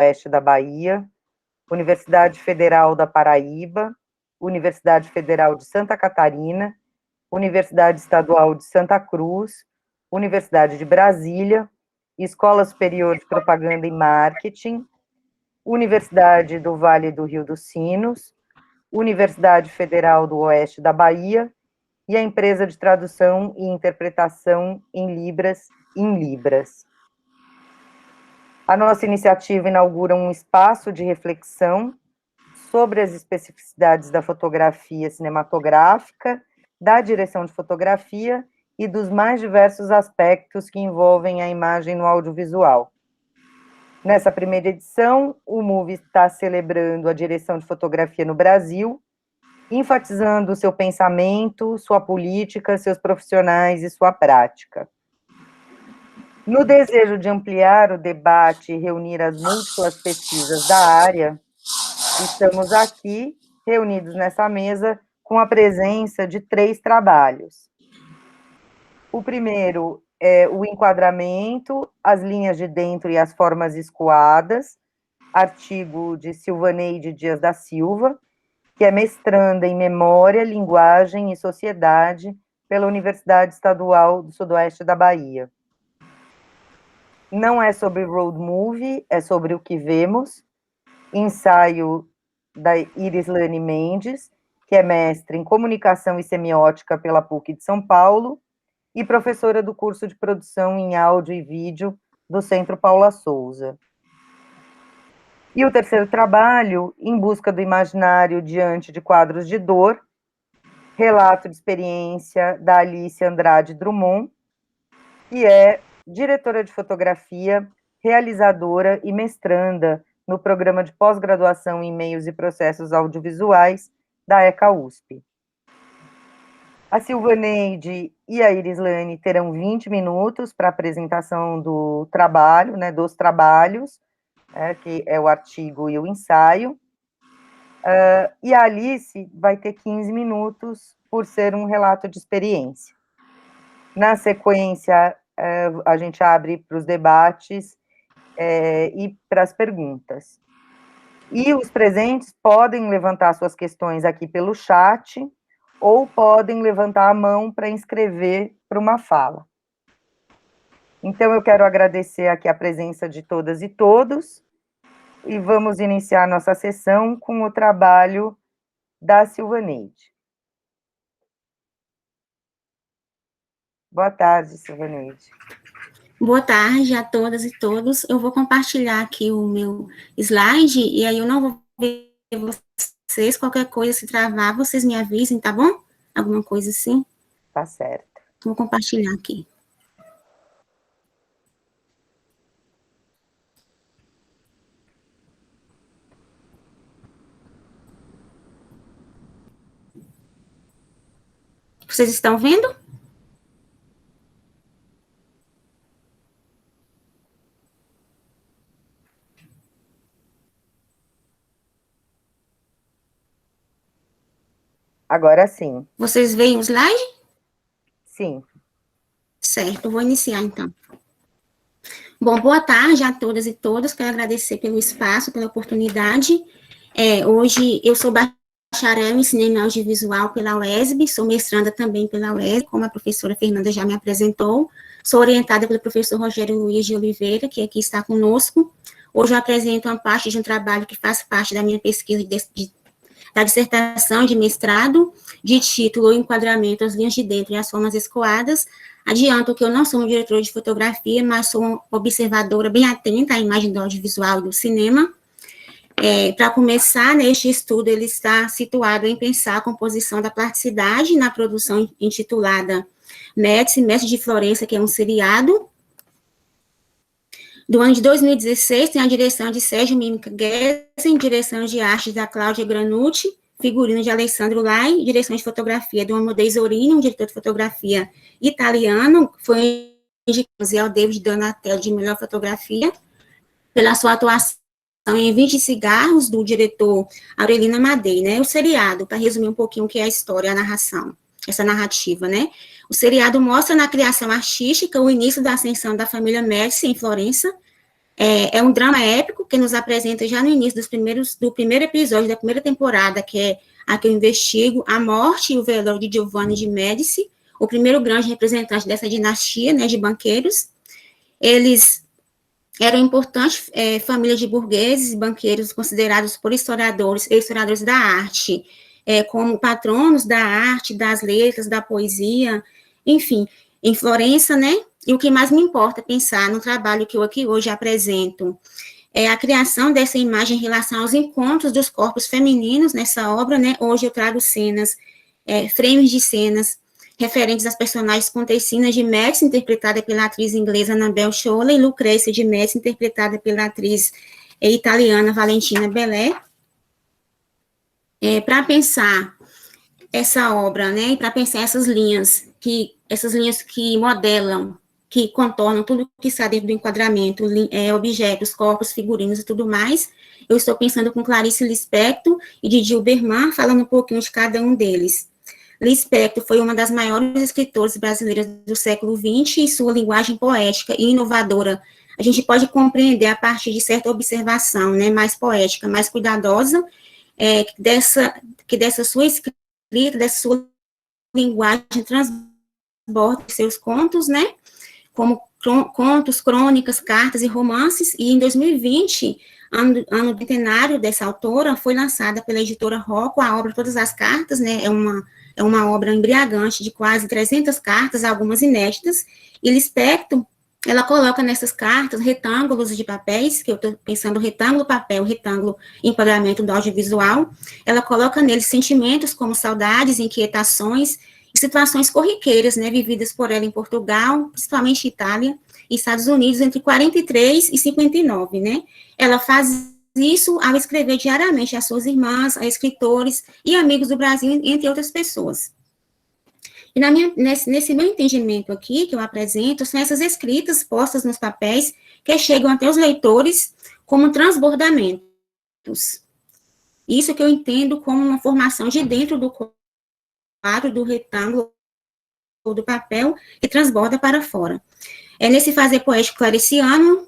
Sudoeste da Bahia, Universidade Federal da Paraíba, Universidade Federal de Santa Catarina, Universidade Estadual de Santa Cruz, Universidade de Brasília, Escola Superior de Propaganda e Marketing, Universidade do Vale do Rio dos Sinos, Universidade Federal do Oeste da Bahia e a empresa de tradução e interpretação em Libras. A nossa iniciativa inaugura um espaço de reflexão sobre as especificidades da fotografia cinematográfica, da direção de fotografia e dos mais diversos aspectos que envolvem a imagem no audiovisual. Nessa primeira edição, o MUV está celebrando a direção de fotografia no Brasil, enfatizando seu pensamento, sua política, seus profissionais e sua prática. No desejo de ampliar o debate e reunir as múltiplas pesquisas da área, estamos aqui, reunidos nessa mesa, com a presença de 3 trabalhos. O primeiro é o enquadramento, as linhas de dentro e as formas escoadas, artigo de Silvaneide Dias da Silva, que é mestranda em Memória, Linguagem e Sociedade pela Universidade Estadual do Sudoeste da Bahia. Não é sobre road movie, é sobre o que vemos, ensaio da Irislane Mendes, que é mestre em Comunicação e Semiótica pela PUC de São Paulo e professora do curso de Produção em Áudio e Vídeo do Centro Paula Souza. E o terceiro trabalho, Em Busca do Imaginário Diante de Quadros de Dor, relato de experiência da Alice Andrade Drummond, que é diretora de fotografia, realizadora e mestranda no programa de pós-graduação em Meios e Processos Audiovisuais da ECA USP. A Silvaneide e a Irislane terão 20 minutos para a apresentação do trabalho, dos trabalhos, que é o artigo e o ensaio, e a Alice vai ter 15 minutos por ser um relato de experiência. Na sequência, a gente abre para os debates e para as perguntas. E os presentes podem levantar suas questões aqui pelo chat, ou podem levantar a mão para inscrever para uma fala. Então, eu quero agradecer aqui a presença de todas e todos, e vamos iniciar nossa sessão com o trabalho da Silvaneide. Boa tarde, Silvaneide. Boa tarde a todas e todos. Eu vou compartilhar aqui o meu slide, e aí eu não vou ver vocês, qualquer coisa, se travar, vocês me avisem, tá bom? Alguma coisa assim? Tá certo. Vou compartilhar aqui. Vocês estão vendo? Agora sim. Vocês veem o slide? Sim. Certo, eu vou iniciar então. Bom, boa tarde a todas e todos. Quero agradecer pelo espaço, pela oportunidade. Hoje eu sou bacharel em cinema audiovisual pela UESB, sou mestranda também pela UESB, como a professora Fernanda já me apresentou. Sou orientada pelo professor Rogério Luiz de Oliveira, que aqui está conosco. Hoje eu apresento uma parte de um trabalho que faz parte da minha pesquisa da dissertação de mestrado, de título O Enquadramento, as linhas de dentro e as formas escoadas. Adianto que eu não sou uma diretora de fotografia, mas sou uma observadora bem atenta à imagem do audiovisual e do cinema. Para começar, este estudo ele está situado em pensar a composição da plasticidade na produção intitulada Médici, Mestre de Florença, que é um seriado. Do ano de 2016, tem a direção de Sérgio Mímica Guessen, direção de arte da Cláudia Granucci, figurino de Alessandro Lai, direção de fotografia do Amodei Zorini, um diretor de fotografia italiano, foi indicado ao David Donatello de melhor fotografia, pela sua atuação em 20 cigarros, do diretor Aurelino Amadei, né? O seriado, para resumir um pouquinho o que é a história, a narração, essa narrativa, né? O seriado mostra na criação artística o início da ascensão da família Médici em Florença, É um drama épico que nos apresenta já no início do primeiro episódio da primeira temporada, que é a que eu investigo, a morte e o velório de Giovanni de Médici, o primeiro grande representante dessa dinastia, né, de banqueiros. Eles eram importantes famílias de burgueses e banqueiros considerados por historiadores e historiadores da arte, como patronos da arte, das letras, da poesia, enfim, em Florença, né? E o que mais me importa pensar no trabalho que eu aqui hoje apresento é a criação dessa imagem em relação aos encontros dos corpos femininos nessa obra, né? Hoje eu trago cenas, frames de cenas referentes às personagens Contessina de Médici, interpretada pela atriz inglesa Annabel Scholler, e Lucrécia de Médici, interpretada pela atriz italiana Valentina Belé. Para pensar essa obra, né, e para pensar essas linhas que modelam, que contornam tudo que está dentro do enquadramento, objetos, corpos, figurinos e tudo mais, eu estou pensando com Clarice Lispector e Didi Uberman, falando um pouquinho de cada um deles. Lispector foi uma das maiores escritoras brasileiras do século XX, e sua linguagem poética e inovadora a gente pode compreender a partir de certa observação, né, mais poética, mais cuidadosa, que dessa sua escrita, dessa sua linguagem transborda seus contos, né, como contos, crônicas, cartas e romances, e em 2020, ano do centenário dessa autora, foi lançada pela editora Rocco a obra Todas as Cartas, né, é uma obra embriagante de quase 300 cartas, algumas inéditas, e Lispector, ela coloca nessas cartas retângulos de papéis, que eu estou pensando retângulo, papel, retângulo, enquadramento do audiovisual, ela coloca neles sentimentos como saudades, inquietações, e situações corriqueiras, né, vividas por ela em Portugal, principalmente Itália e Estados Unidos, entre 43 e 59, né? Ela faz isso ao escrever diariamente às suas irmãs, a escritores e amigos do Brasil, entre outras pessoas. E nesse meu entendimento aqui, que eu apresento, são essas escritas postas nos papéis que chegam até os leitores como transbordamentos. Isso que eu entendo como uma formação de dentro do quadro, do retângulo ou do papel, que transborda para fora. Nesse fazer poético clariciano,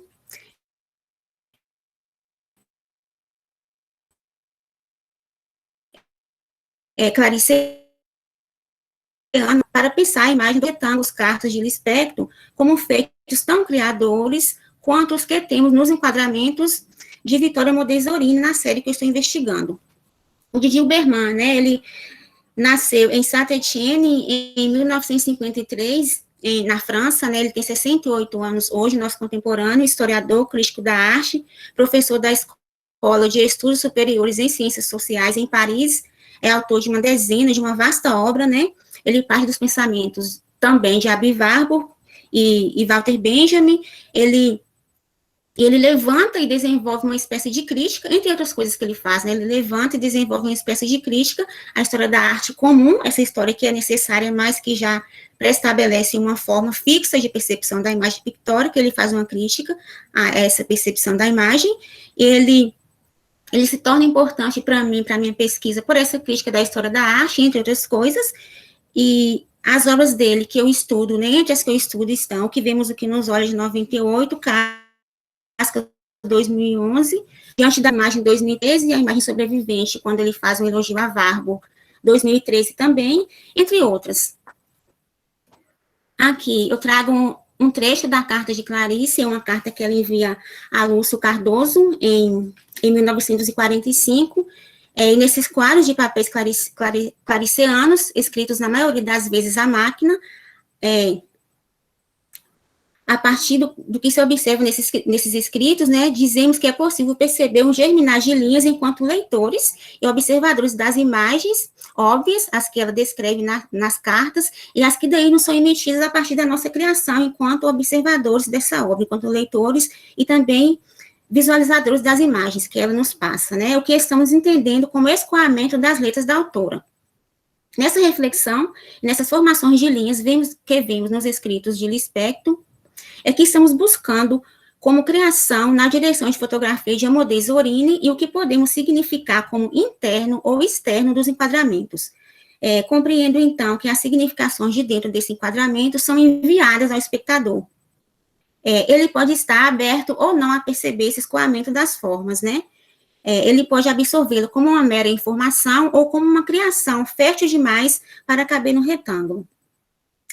clariciano, para pensar a imagem do retângulo, os cartas de Lispector, como feitos tão criadores quanto os que temos nos enquadramentos de Vittorio Modesorini na série que eu estou investigando. O Didi Uberman, né, ele nasceu em Saint-Étienne em 1953, na França, né, ele tem 68 anos hoje, nosso contemporâneo, historiador, crítico da arte, professor da Escola de Estudos Superiores em Ciências Sociais em Paris, é autor de uma vasta obra, né, ele parte dos pensamentos também de Aby Warburg e Walter Benjamin, ele levanta e desenvolve uma espécie de crítica, entre outras coisas que ele faz, né, ele levanta e desenvolve uma espécie de crítica à história da arte comum, essa história que é necessária, mas que já pré-estabelece uma forma fixa de percepção da imagem pictórica, ele faz uma crítica a essa percepção da imagem, ele se torna importante para mim, para a minha pesquisa, por essa crítica da história da arte, entre outras coisas, e as obras dele que eu estudo, né, entre as que eu estudo estão, que vemos aqui nos olhos de 98, Casca 2011, Diante da Imagem 2013 e a Imagem Sobrevivente, quando ele faz um elogio a Warburg, 2013 também, entre outras. Aqui eu trago um trecho da carta de Clarice, é uma carta que ela envia a Lúcio Cardoso em 1945, e nesses quadros de papéis claricianos, escritos na maioria das vezes à máquina, a partir do que se observa nesses escritos, né, dizemos que é possível perceber um germinar de linhas enquanto leitores e observadores das imagens óbvias, as que ela descreve nas cartas, e as que daí não são emitidas a partir da nossa criação, enquanto observadores dessa obra, enquanto leitores e também visualizadores das imagens que ela nos passa, né, o que estamos entendendo como escoamento das letras da autora. Nessa reflexão, nessas formações de linhas, vemos nos escritos de Lispector, é que estamos buscando como criação na direção de fotografia de Modesorini e o que podemos significar como interno ou externo dos enquadramentos. Compreendo, então, que as significações de dentro desse enquadramento são enviadas ao espectador. ele pode estar aberto ou não a perceber esse escoamento das formas, né? Ele pode absorvê-lo como uma mera informação ou como uma criação fértil demais para caber no retângulo.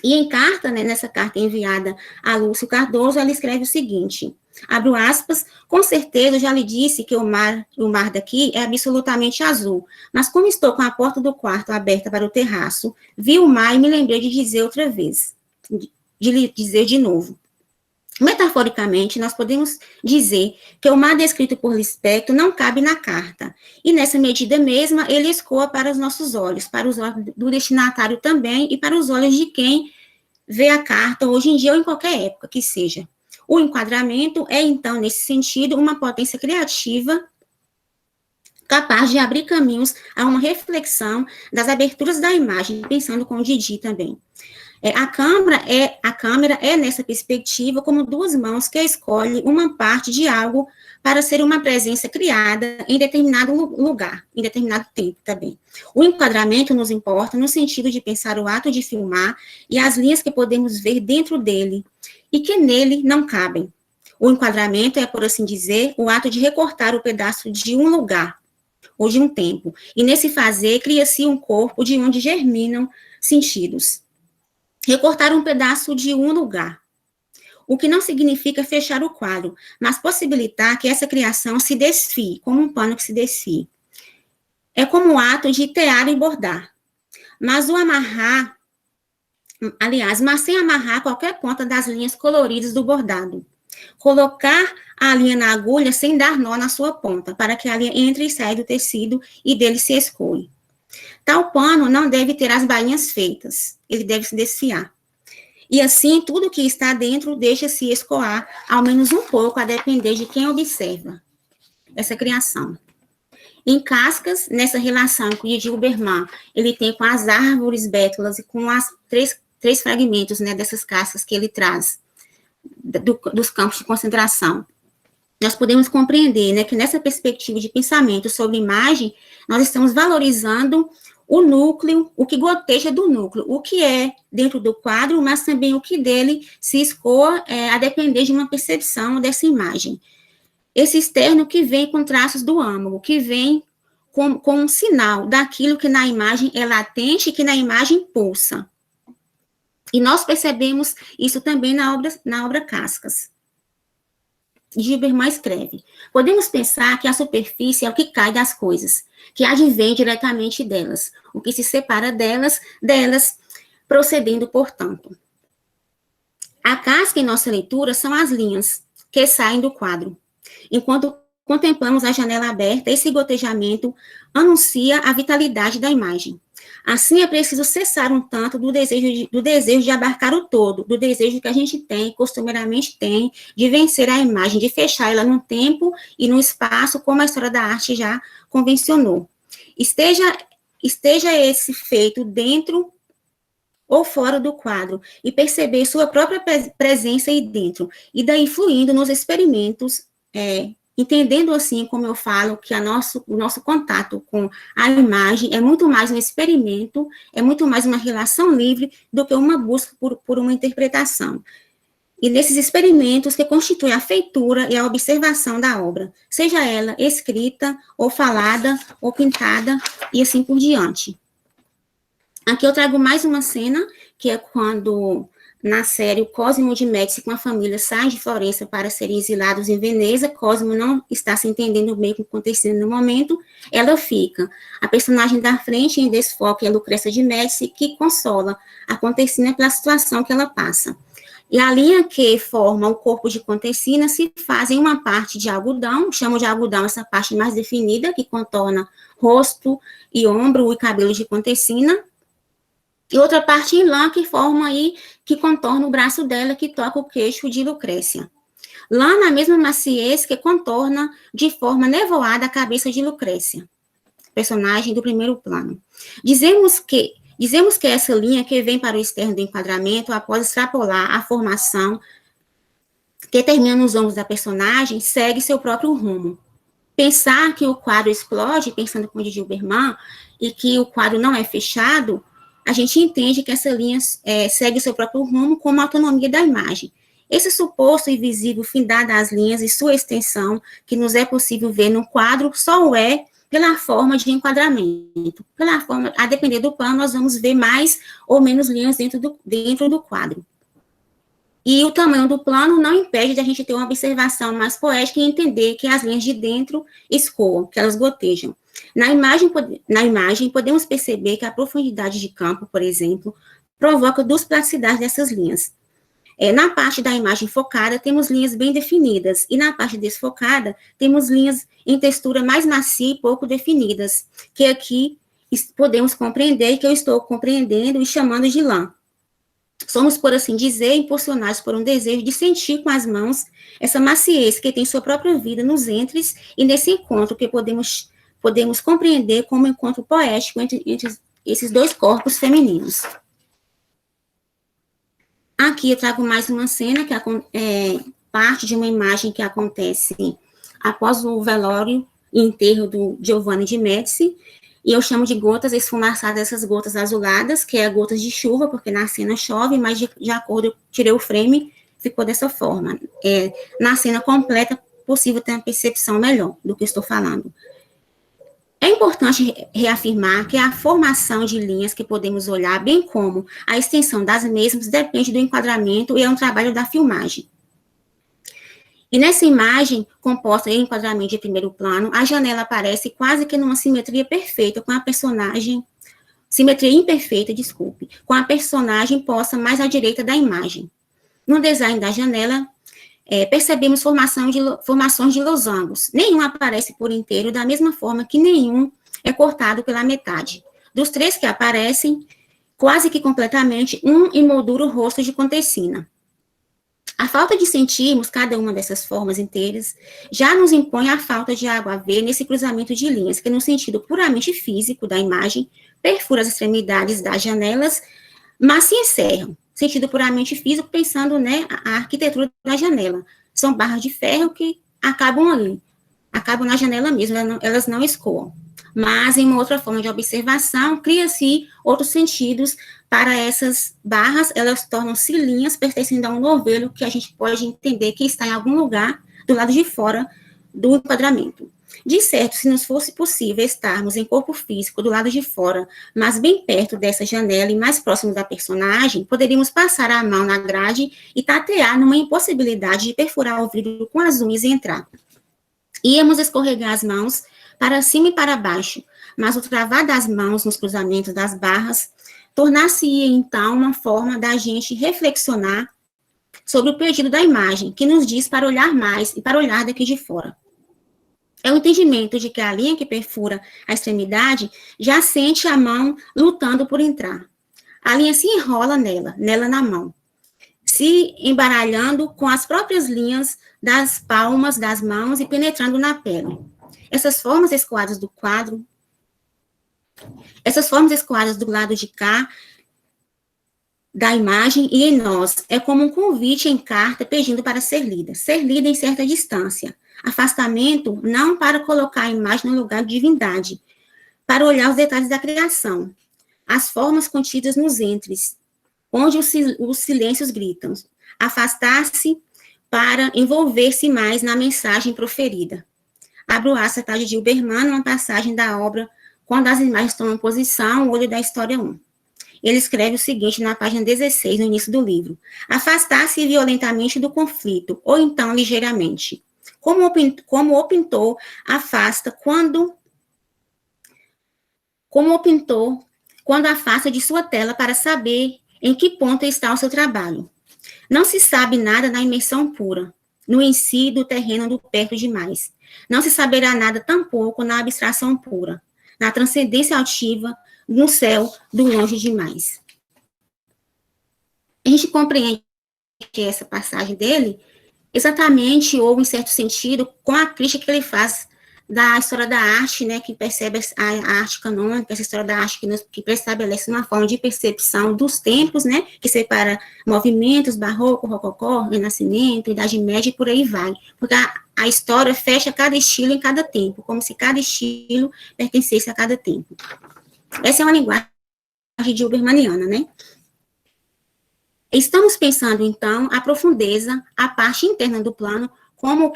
E em carta, né, nessa carta enviada a Lúcio Cardoso, ela escreve o seguinte, abro aspas, com certeza já lhe disse que o mar daqui é absolutamente azul, mas como estou com a porta do quarto aberta para o terraço, vi o mar e me lembrei de dizer outra vez, de lhe dizer de novo. Metaforicamente, nós podemos dizer que o mar descrito por Lispector não cabe na carta, e nessa medida mesma ele escoa para os nossos olhos, para os olhos do destinatário também, e para os olhos de quem vê a carta hoje em dia ou em qualquer época que seja. O enquadramento é, então, nesse sentido, uma potência criativa capaz de abrir caminhos a uma reflexão das aberturas da imagem, pensando com o Didi também. A câmera é, nessa perspectiva, como duas mãos que escolhem uma parte de algo para ser uma presença criada em determinado lugar, em determinado tempo também. O enquadramento nos importa no sentido de pensar o ato de filmar e as linhas que podemos ver dentro dele e que nele não cabem. O enquadramento é, por assim dizer, o ato de recortar o pedaço de um lugar ou de um tempo, e nesse fazer cria-se um corpo de onde germinam sentidos. Recortar um pedaço de um lugar, o que não significa fechar o quadro, mas possibilitar que essa criação se desfie, como um pano que se desfie. É como o ato de tear e bordar, mas sem amarrar qualquer ponta das linhas coloridas do bordado. Colocar a linha na agulha sem dar nó na sua ponta, para que a linha entre e saia do tecido e dele se escoe. Tal pano não deve ter as bainhas feitas, ele deve se desfiar. E assim, tudo que está dentro deixa-se escoar, ao menos um pouco, a depender de quem observa essa criação. Em Cascas, nessa relação que o Didi Huberman, ele tem com as árvores bétulas e com as três fragmentos, né, dessas cascas que ele traz, dos campos de concentração. Nós podemos compreender, né, que nessa perspectiva de pensamento sobre imagem, nós estamos valorizando o núcleo, o que goteja do núcleo, o que é dentro do quadro, mas também o que dele se escoa a depender de uma percepção dessa imagem. Esse externo que vem com traços do âmago, que vem com um sinal daquilo que na imagem é latente e que na imagem pulsa. E nós percebemos isso também na obra Cascas. Huberman escreve, podemos pensar que a superfície é o que cai das coisas, que advém diretamente delas, o que se separa delas, procedendo, portanto. A casca em nossa leitura são as linhas que saem do quadro. Enquanto contemplamos a janela aberta, esse gotejamento anuncia a vitalidade da imagem. Assim, é preciso cessar um tanto do desejo de abarcar o todo, do desejo que a gente tem, costumeiramente tem, de vencer a imagem, de fechar ela no tempo e no espaço, como a história da arte já convencionou. Esteja esse feito dentro ou fora do quadro, e perceber sua própria presença aí dentro, e daí fluindo nos experimentos, entendendo assim, como eu falo, que o nosso contato com a imagem é muito mais um experimento, é muito mais uma relação livre do que uma busca por uma interpretação. E nesses experimentos que constituem a feitura e a observação da obra, seja ela escrita, ou falada, ou pintada, e assim por diante. Aqui eu trago mais uma cena, que é quando, na série, o Cosimo de Médici com a família sai de Florença para serem exilados em Veneza. Cosimo não está se entendendo bem com o que está acontecendo no momento, ela fica. A personagem da frente em desfoque é Lucrécia de Médici, que consola a Contessina pela situação que ela passa. E a linha que forma o corpo de Contessina se faz em uma parte de algodão, chamo de algodão essa parte mais definida, que contorna rosto e ombro e cabelo de Contessina, e outra parte em lã que forma aí, que contorna o braço dela, que toca o queixo de Lucrécia. Lã na mesma maciez que contorna de forma nevoada a cabeça de Lucrécia, personagem do primeiro plano. Dizemos que essa linha que vem para o externo do enquadramento, após extrapolar a formação que termina nos ombros da personagem, segue seu próprio rumo. Pensar que o quadro explode, pensando com o Didi Huberman, e que o quadro não é fechado, a gente entende que essa linha segue seu próprio rumo como autonomia da imagem. Esse suposto e visível findar das linhas e sua extensão, que nos é possível ver no quadro, só o é pela forma de enquadramento. Pela forma, a depender do plano, nós vamos ver mais ou menos linhas dentro do quadro. E o tamanho do plano não impede de a gente ter uma observação mais poética e entender que as linhas de dentro escoam, que elas gotejam. Na imagem, podemos perceber que a profundidade de campo, por exemplo, provoca duplicidade dessas linhas. Na parte da imagem focada, temos linhas bem definidas, e na parte desfocada, temos linhas em textura mais macia e pouco definidas, que aqui podemos compreender, que eu estou compreendendo e chamando de lã. Somos, por assim dizer, impulsionados por um desejo de sentir com as mãos essa maciez que tem sua própria vida nos entres e nesse encontro que podemos compreender como um encontro poético entre esses dois corpos femininos. Aqui eu trago mais uma cena que é parte de uma imagem que acontece após o velório e enterro do Giovanni de Médici, e eu chamo de gotas esfumaçadas, essas gotas azuladas, que é gotas de chuva, porque na cena chove, mas de acordo, eu tirei o frame, ficou dessa forma. Na cena completa, possível ter uma percepção melhor do que eu estou falando. É importante reafirmar que a formação de linhas que podemos olhar, bem como a extensão das mesmas, depende do enquadramento e é um trabalho da filmagem. E nessa imagem, composta em enquadramento de primeiro plano, a janela aparece quase que numa simetria perfeita com a personagem, simetria imperfeita, desculpe, com a personagem posta mais à direita da imagem. No design da janela, percebemos formações de losangos. Nenhum aparece por inteiro, da mesma forma que nenhum é cortado pela metade. Dos 3 que aparecem, quase que completamente, um emoldura o rosto de Contessina. A falta de sentirmos cada uma dessas formas inteiras já nos impõe a falta de água a ver nesse cruzamento de linhas, que no sentido puramente físico da imagem, perfura as extremidades das janelas, mas se encerram. Sentido puramente físico, pensando, a arquitetura da janela. São barras de ferro que acabam ali, acabam na janela mesmo, elas não escoam. Mas, em uma outra forma de observação, cria-se outros sentidos para essas barras, elas tornam-se linhas pertencendo a um novelo que a gente pode entender que está em algum lugar do lado de fora do enquadramento. De certo, se nos fosse possível estarmos em corpo físico do lado de fora, mas bem perto dessa janela e mais próximo da personagem, poderíamos passar a mão na grade e tatear numa impossibilidade de perfurar o vidro com as unhas e entrar. Íamos escorregar as mãos para cima e para baixo, mas o travar das mãos nos cruzamentos das barras tornar-se-ia, então, uma forma da gente reflexionar sobre o pedido da imagem, que nos diz para olhar mais e para olhar daqui de fora. É o entendimento de que a linha que perfura a extremidade já sente a mão lutando por entrar. A linha se enrola nela na mão, se embaralhando com as próprias linhas das palmas das mãos e penetrando na pele. Essas formas escoadas do lado de cá da imagem e em nós, é como um convite em carta pedindo para ser lida em certa distância. Afastamento não para colocar a imagem no lugar de divindade, para olhar os detalhes da criação, as formas contidas nos entres, onde os silêncios gritam. Afastar-se para envolver-se mais na mensagem proferida. Abro aspas de Gil Berman, uma passagem da obra Quando as Imagens Tomam Posição, o Olho da História 1. Ele escreve o seguinte na página 16, no início do livro: afastar-se violentamente do conflito, ou então ligeiramente. Como o pintor afasta quando afasta de sua tela para saber em que ponto está o seu trabalho. Não se sabe nada na imersão pura, no em si do terreno do perto demais. Não se saberá nada tampouco na abstração pura, na transcendência altiva, no céu do longe demais. A gente compreende que essa passagem dele, exatamente, ou em certo sentido, com a crítica que ele faz da história da arte, que percebe a arte canônica, essa história da arte que estabelece uma forma de percepção dos tempos, que separa movimentos, barroco, rococó, renascimento, idade média e por aí vai. Porque a história fecha cada estilo em cada tempo, como se cada estilo pertencesse a cada tempo. Essa é uma linguagem gilbermaniana, Estamos pensando, então, a profundeza, a parte interna do plano, como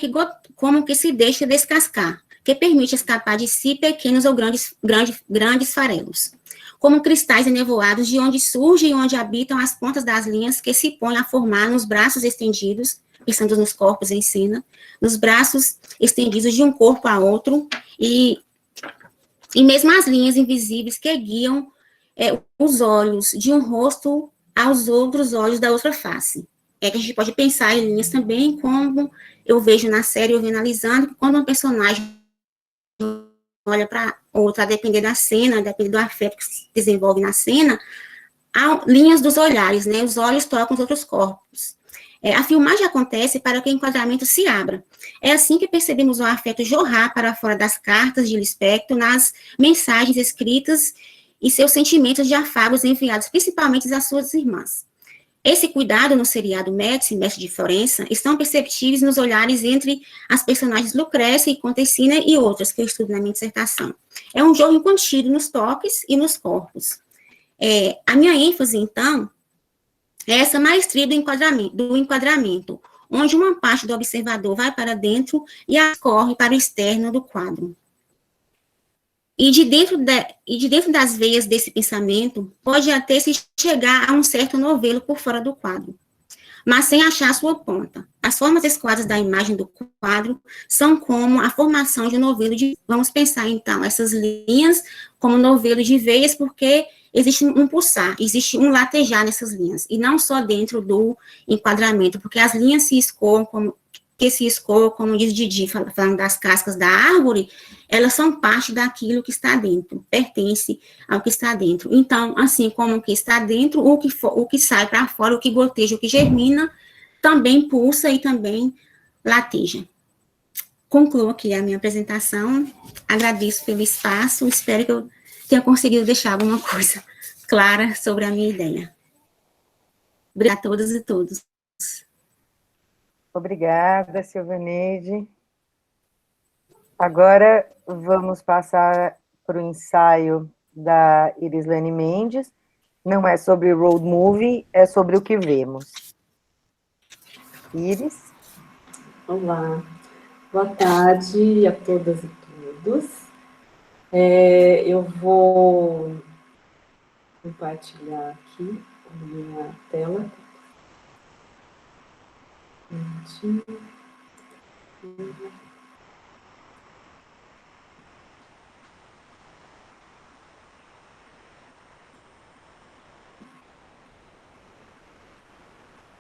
que se deixa descascar, que permite escapar de si pequenos ou grandes farelos, como cristais enevoados de onde surgem e onde habitam as pontas das linhas que se põem a formar nos braços estendidos, pensando nos corpos em cena, nos braços estendidos de um corpo a outro, e mesmo as linhas invisíveis que guiam os olhos de um rosto aos outros olhos da outra face. É que a gente pode pensar em linhas também, como eu vejo na série, eu venho analisando, quando um personagem olha para outra, a depender da cena, a depender do afeto que se desenvolve na cena, há linhas dos olhares, né? Os olhos tocam os outros corpos. A filmagem acontece para que o enquadramento se abra. É assim que percebemos o afeto jorrar para fora das cartas de Lispector, nas mensagens escritas e seus sentimentos de afagos enviados principalmente às suas irmãs. Esse cuidado no seriado Médici, Mestre de Florença, estão perceptíveis nos olhares entre as personagens Lucrécia e Contessina e outras que eu estudo na minha dissertação. É um jogo incontido nos toques e nos corpos. A minha ênfase, então, é essa maestria do enquadramento, onde uma parte do observador vai para dentro e corre para o externo do quadro. E de dentro das veias desse pensamento, pode até se chegar a um certo novelo por fora do quadro, mas sem achar sua ponta. As formas esquadras da imagem do quadro são como a formação de um novelo de... Vamos pensar, então, essas linhas como novelo de veias, porque existe um pulsar, existe um latejar nessas linhas, e não só dentro do enquadramento, porque as linhas se escoam, como diz Didi, falando das cascas da árvore, elas são parte daquilo que está dentro, pertence ao que está dentro. Então, assim como o que está dentro, o que sai para fora, o que goteja, o que germina, também pulsa e também lateja. Concluo aqui a minha apresentação, agradeço pelo espaço, espero que eu tenha conseguido deixar alguma coisa clara sobre a minha ideia. Obrigada a todas e todos. Obrigada, Silvaneide. Agora vamos passar para o ensaio da Irislane Mendes. Não é sobre road movie, é sobre o que vemos. Iris? Olá, boa tarde a todas e todos. Eu vou compartilhar aqui a minha tela.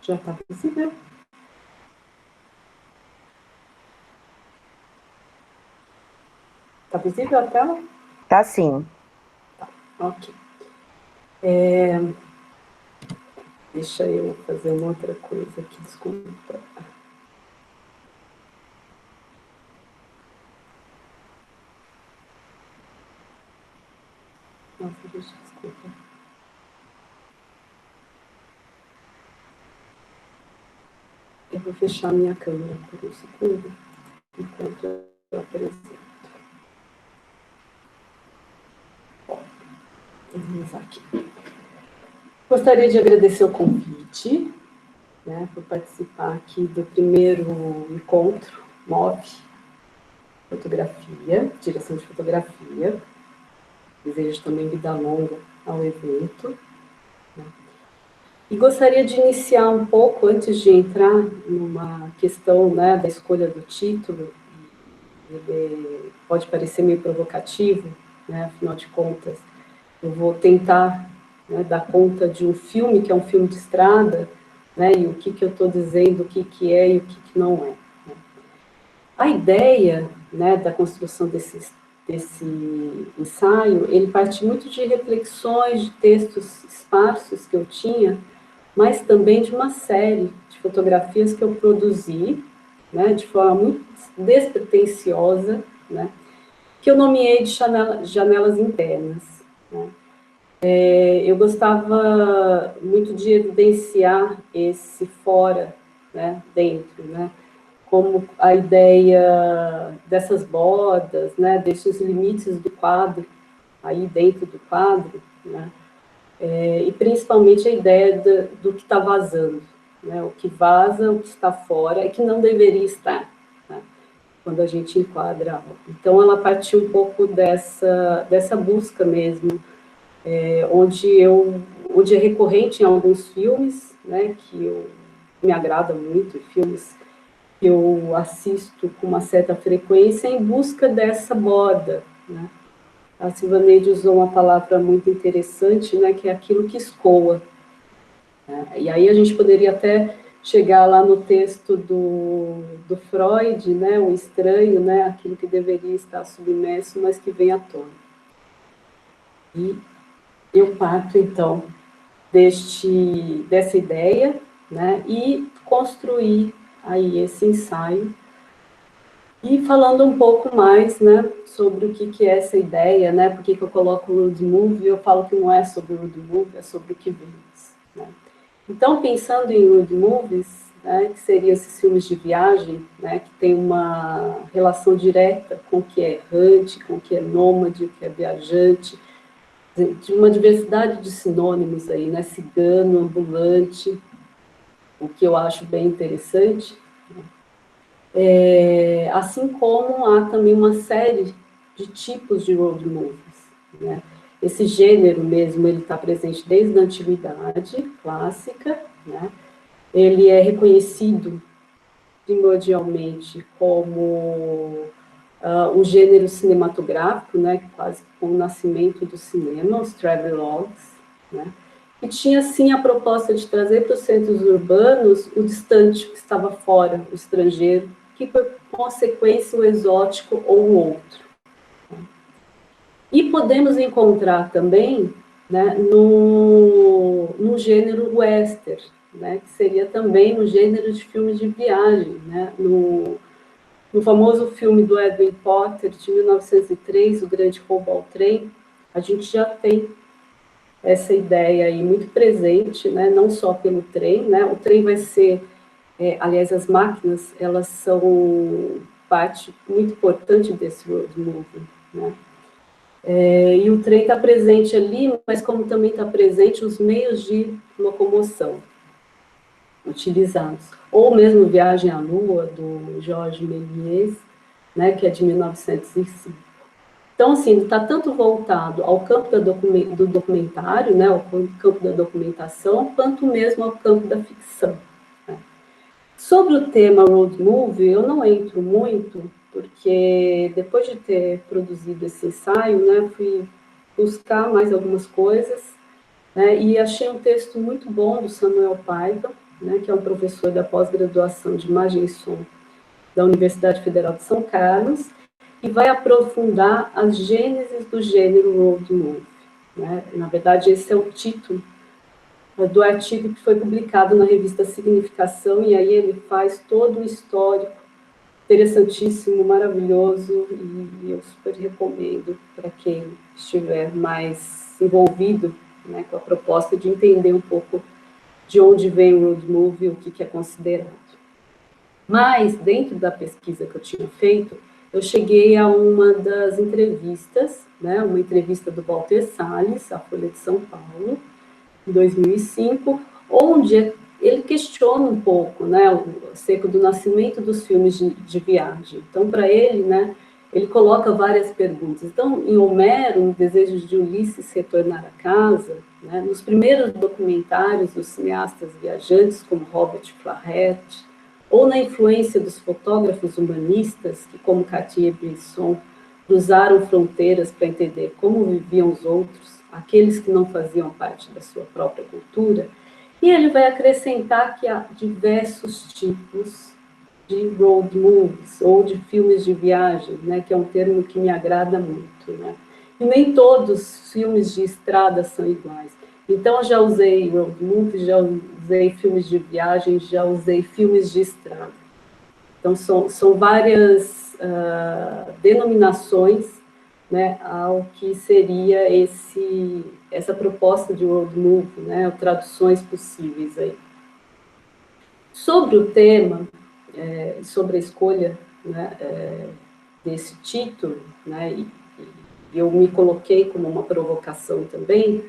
Já está visível? Está visível a tela? Tá sim. Tá, ok. Deixa eu fazer uma outra coisa aqui, desculpa. Nossa, desculpa. Eu vou fechar minha câmera por um segundo, enquanto eu apresento. Vamos aqui. Gostaria de agradecer o convite, né, por participar aqui do primeiro encontro MOV Fotografia, Direção de Fotografia. Desejo também vida longa ao evento. Né. E gostaria de iniciar um pouco, antes de entrar numa questão, né, da escolha do título, ele pode parecer meio provocativo, né, afinal de contas, eu vou tentar, né, dar conta de um filme que é um filme de estrada, né, e o que eu estou dizendo, o que é e o que não é. Né. A ideia, né, da construção desse ensaio, ele parte muito de reflexões, de textos esparsos que eu tinha, mas também de uma série de fotografias que eu produzi, né, de forma muito despretensiosa, né, que eu nomeei de janelas internas. Né. Eu gostava muito de evidenciar esse fora, né, dentro, né, como a ideia dessas bordas, né, desses limites do quadro, aí dentro do quadro, né, e principalmente a ideia do que está vazando, né? O que vaza, o que está fora, e que não deveria estar, né? Quando a gente enquadra algo. Então, ela partiu um pouco dessa busca mesmo, onde é recorrente em alguns filmes, né, que me agrada muito, filmes que eu assisto com uma certa frequência em busca dessa borda, né? A Silvaneide usou uma palavra muito interessante, né, que é aquilo que escoa, né? E aí a gente poderia até chegar lá no texto do Freud, né, o estranho, né, aquilo que deveria estar submerso, mas que vem à tona. E eu parto, então, dessa ideia, né, e construir aí esse ensaio, e falando um pouco mais, né, sobre o que é essa ideia, né, por que eu coloco o road movie, eu falo que não é sobre o road movie, é sobre o que vemos, né. Então, pensando em road movies, né, que seriam esses filmes de viagem, né, que tem uma relação direta com o que é errante, com o que é nômade, o que é viajante, de uma diversidade de sinônimos aí, né, cigano, ambulante, o que eu acho bem interessante. Assim como há também uma série de tipos de road movies, né? Esse gênero mesmo, ele está presente desde a antiguidade clássica, né? Ele é reconhecido primordialmente como um gênero cinematográfico, né? Quase com o nascimento do cinema, os travelogues, né? E tinha, sim, a proposta de trazer para os centros urbanos o distante, que estava fora, o estrangeiro, que, por consequência, o exótico ou o outro. E podemos encontrar também, né, no gênero western, né, que seria também no gênero de filmes de viagem, né, no famoso filme do Edwin Potter, de 1903, O Grande Roubo ao Trem, a gente já tem essa ideia aí muito presente, né, não só pelo trem, né, o trem vai ser, aliás, as máquinas, elas são parte muito importante desse road movie, né. E o trem está presente ali, mas como também está presente os meios de locomoção utilizados. Ou mesmo Viagem à Lua, do Georges Méliès, né, que é de 1905. Então, assim, está tanto voltado ao campo do documentário, né, ao campo da documentação, quanto mesmo ao campo da ficção, né. Sobre o tema road movie, eu não entro muito, porque depois de ter produzido esse ensaio, né, fui buscar mais algumas coisas, né, e achei um texto muito bom do Samuel Paiva, né, que é um professor da pós-graduação de Imagem e Som da Universidade Federal de São Carlos, e vai aprofundar as gênesis do gênero road movie, né. Na verdade, esse é o título do artigo que foi publicado na revista Significação, e aí ele faz todo um histórico interessantíssimo, maravilhoso, e eu super recomendo para quem estiver mais envolvido, né, com a proposta de entender um pouco de onde vem o road movie, o que é considerado. Mas, dentro da pesquisa que eu tinha feito, eu cheguei a uma das entrevistas, né, uma entrevista do Walter Salles, à Folha de São Paulo, em 2005, onde ele questiona um pouco, né, acerca do nascimento dos filmes de viagem. Então, para ele, né, ele coloca várias perguntas. Então, em Homero, no Desejo de Ulisses retornar a casa, né, nos primeiros documentários dos cineastas viajantes, como Robert Flaherty, ou na influência dos fotógrafos humanistas, que, como Cartier-Bresson, cruzaram fronteiras para entender como viviam os outros, aqueles que não faziam parte da sua própria cultura, e ele vai acrescentar que há diversos tipos de road movies, ou de filmes de viagem, né, que é um termo que me agrada muito, né? E nem todos os filmes de estrada são iguais. Então, eu já usei road movies, já usei filmes de viagem, já usei filmes de estrada. Então, são várias denominações, né, ao que seria essa proposta de road movie, né, traduções possíveis aí. Sobre o tema, sobre a escolha, né, desse título, né, e eu me coloquei como uma provocação também,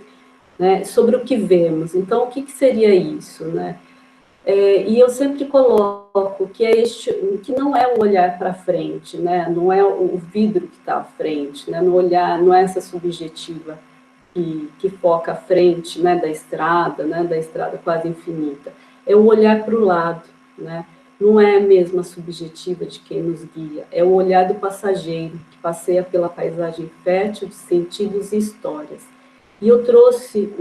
né, sobre o que vemos. Então, o que seria isso, né? E eu sempre coloco que que não é o olhar para frente, né? Não é o vidro que está à frente, né? No olhar, não é essa subjetiva que foca à frente, né, né, da estrada quase infinita. É o olhar para o lado, né? Não é a mesma subjetiva de quem nos guia, é o olhar do passageiro que passeia pela paisagem fértil de sentidos e histórias. E eu trouxe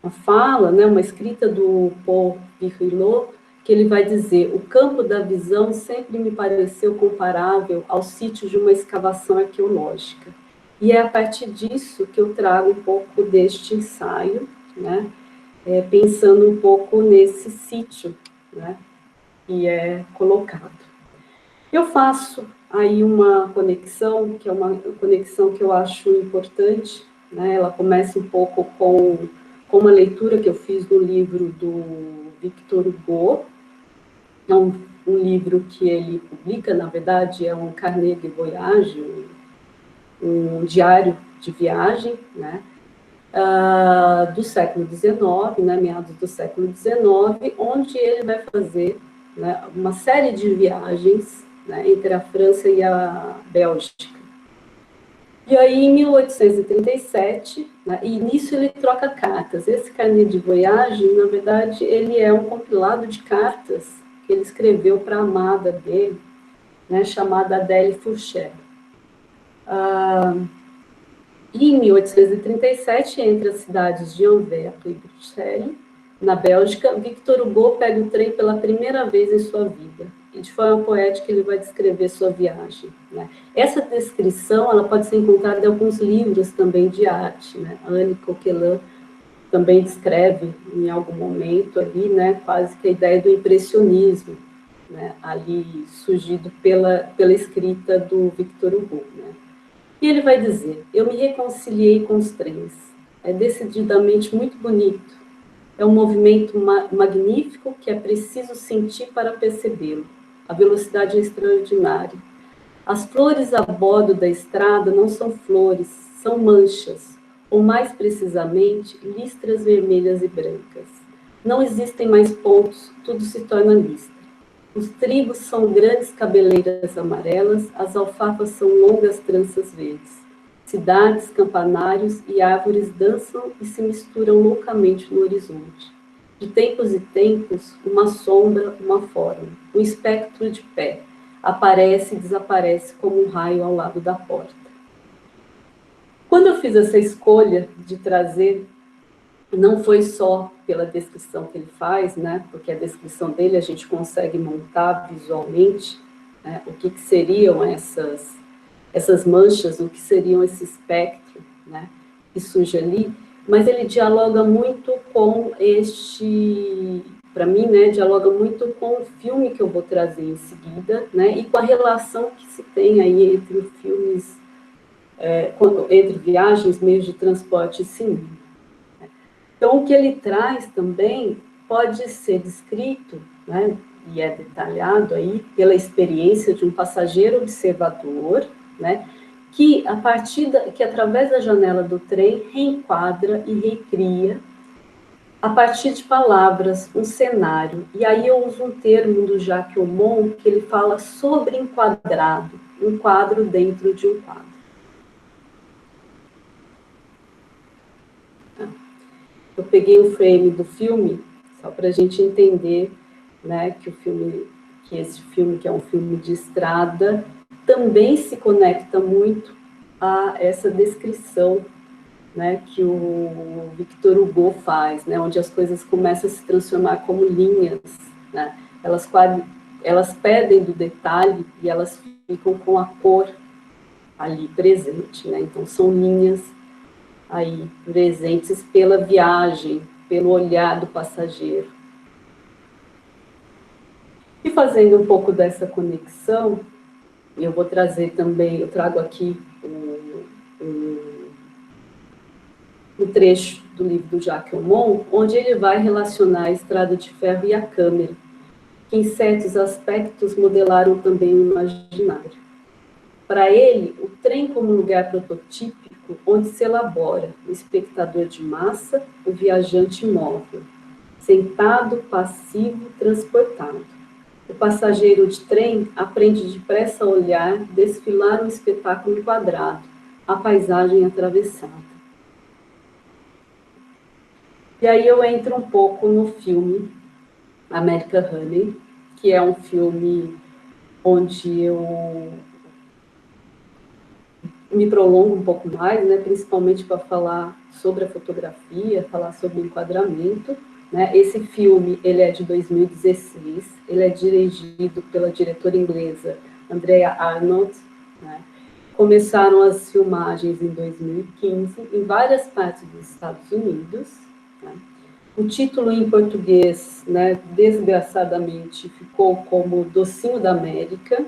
uma fala, né, uma escrita do Paul Virilot, que ele vai dizer: o campo da visão sempre me pareceu comparável ao sítio de uma escavação arqueológica. E é a partir disso que eu trago um pouco deste ensaio, né, pensando um pouco nesse sítio, né, que é colocado. Eu faço aí uma conexão, que é uma conexão que eu acho importante, né, ela começa um pouco com uma leitura que eu fiz do livro do Victor Hugo. É um livro que ele publica, na verdade, é um carnet de voyage, um diário de viagem, né, do século XIX, né, meados do século XIX, onde ele vai fazer, né, uma série de viagens, né, entre a França e a Bélgica. E aí, em 1837, né, e nisso ele troca cartas. Esse carnet de voyage, na verdade, ele é um compilado de cartas que ele escreveu para a amada dele, né, chamada Adèle Fourchet. E em 1837, entre as cidades de Anversa e Bruxelas, na Bélgica, Victor Hugo pega o trem pela primeira vez em sua vida. E de forma poética ele vai descrever sua viagem, né? Essa descrição ela pode ser encontrada em alguns livros também de arte, né? Anne Coquelin também descreve em algum momento ali, né, quase que a ideia do impressionismo, né, ali surgido pela escrita do Victor Hugo, né? E ele vai dizer: eu me reconciliei com os trens. É decididamente muito bonito. É um movimento magnífico que é preciso sentir para percebê-lo. A velocidade é extraordinária. As flores a bordo da estrada não são flores, são manchas, ou mais precisamente, listras vermelhas e brancas. Não existem mais pontos, tudo se torna listra. Os trigos são grandes cabeleiras amarelas, as alfafas são longas tranças verdes. Cidades, campanários e árvores dançam e se misturam loucamente no horizonte. De tempos e tempos, uma sombra, uma forma, um espectro de pé, aparece e desaparece como um raio ao lado da porta. Quando eu fiz essa escolha de trazer, não foi só pela descrição que ele faz, né, porque a descrição dele a gente consegue montar visualmente, né, o que seriam essas manchas, o que seriam esse espectro, né, que surge ali, mas ele dialoga muito com para mim, né, dialoga muito com o filme que eu vou trazer em seguida, né, e com a relação que se tem aí entre filmes, entre viagens, meios de transporte e cinema. Então, o que ele traz também pode ser descrito, né, e é detalhado aí, pela experiência de um passageiro observador, né, que, que através da janela do trem reenquadra e recria, a partir de palavras, um cenário. E aí eu uso um termo do Jacques Aumont, que ele fala sobre enquadrado, um quadro dentro de um quadro. Eu peguei o frame do filme, só para a gente entender, né, que esse filme, que é um filme de estrada, também se conecta muito a essa descrição, né, que o Victor Hugo faz, né, onde as coisas começam a se transformar como linhas, né, elas perdem do detalhe e elas ficam com a cor ali presente, né, então são linhas aí presentes pela viagem, pelo olhar do passageiro. E fazendo um pouco dessa conexão, eu vou trazer também, eu trago aqui um trecho do livro do Jacques Aumont, onde ele vai relacionar a estrada de ferro e a câmera, que em certos aspectos modelaram também o imaginário. Para ele, o trem como lugar prototípico público onde se elabora o espectador de massa, o viajante móvel, sentado, passivo, transportado. O passageiro de trem aprende depressa a olhar, desfilar um espetáculo enquadrado, a paisagem atravessada. E aí eu entro um pouco no filme American Honey, que é um filme onde eu me prolongo um pouco mais, né, principalmente para falar sobre a fotografia, falar sobre o enquadramento. Né? Esse filme ele é de 2016, ele é dirigido pela diretora inglesa Andrea Arnold. Né? Começaram as filmagens em 2015 em várias partes dos Estados Unidos. Né? O título em português, né, desgraçadamente, ficou como Docinho da América.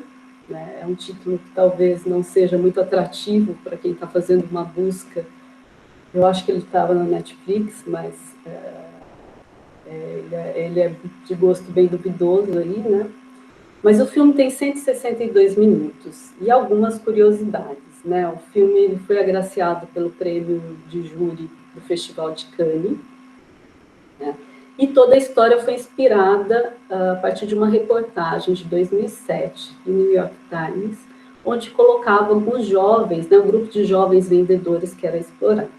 Né? É um título que talvez não seja muito atrativo para quem está fazendo uma busca. Eu acho que ele estava na Netflix, mas ele é de gosto bem duvidoso aí, né? Mas o filme tem 162 minutos e algumas curiosidades, né? O filme ele foi agraciado pelo prêmio de júri do Festival de Cannes, né? E toda a história foi inspirada a partir de uma reportagem de 2007, do New York Times, onde colocava alguns jovens, né, um grupo de jovens vendedores que era explorado.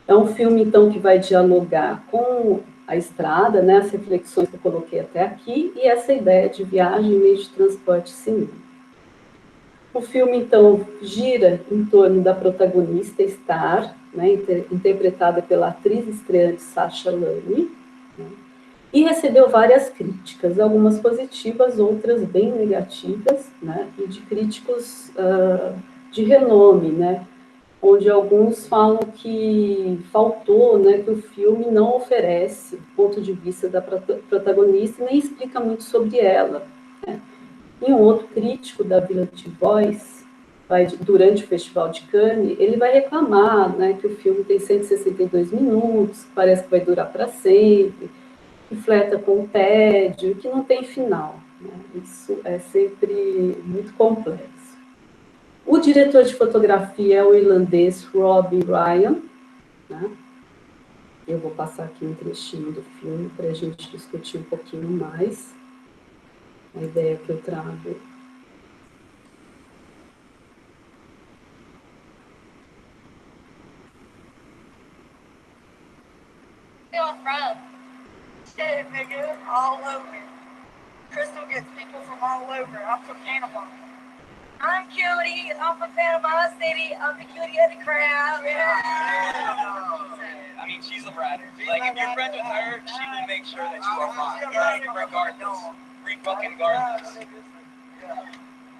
É um filme, então, que vai dialogar com a estrada, né, as reflexões que eu coloquei até aqui, e essa ideia de viagem, meio de transporte e cinema. O filme, então, gira em torno da protagonista, Star, né, interpretada pela atriz estreante Sacha Lane, né, e recebeu várias críticas, algumas positivas, outras bem negativas, né, e de críticos de renome, né, onde alguns falam que faltou, né, que o filme não oferece o ponto de vista da protagonista e nem explica muito sobre ela. Né. E um outro crítico da Village Voice, durante o Festival de Cannes, ele vai reclamar, né, que o filme tem 162 minutos, parece que vai durar para sempre, que fleta com o tédio, que não tem final. Né? Isso é sempre muito complexo. O diretor de fotografia é o irlandês Robbie Ryan. Né? Eu vou passar aqui um trechinho do filme para a gente discutir um pouquinho mais. A ideia que eu trago. All over. Crystal gets people from all over. I'm from Panama. I'm Cutie. I'm from Panama City. I'm the cutie of the crowd. Yeah. I mean, she's a rider. Like, if you're friends with her, she will make sure that you are fine. Like, regardless. Regardless.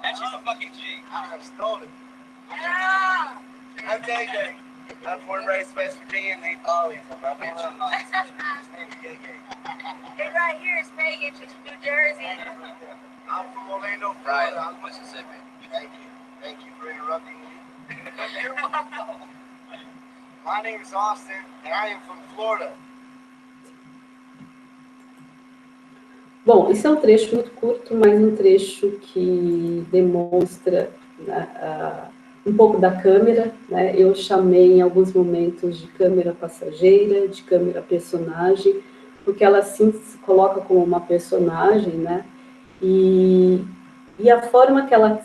And she's a fucking G. I stole it. Yeah. I'm JJ. I'm born and raised West Virginia, and they always my bitch. And right here is Megan, she's from New Jersey. I'm from Orlando, Florida. I'm Mississippi. Thank you. Thank you for interrupting me. You're welcome. My name is Austin, and I am from Florida. Bom, esse é um trecho muito curto, mas um trecho que demonstra, né, um pouco da câmera, né? Eu chamei em alguns momentos de câmera passageira, de câmera personagem, porque ela sim se coloca como uma personagem, né? E a forma que ela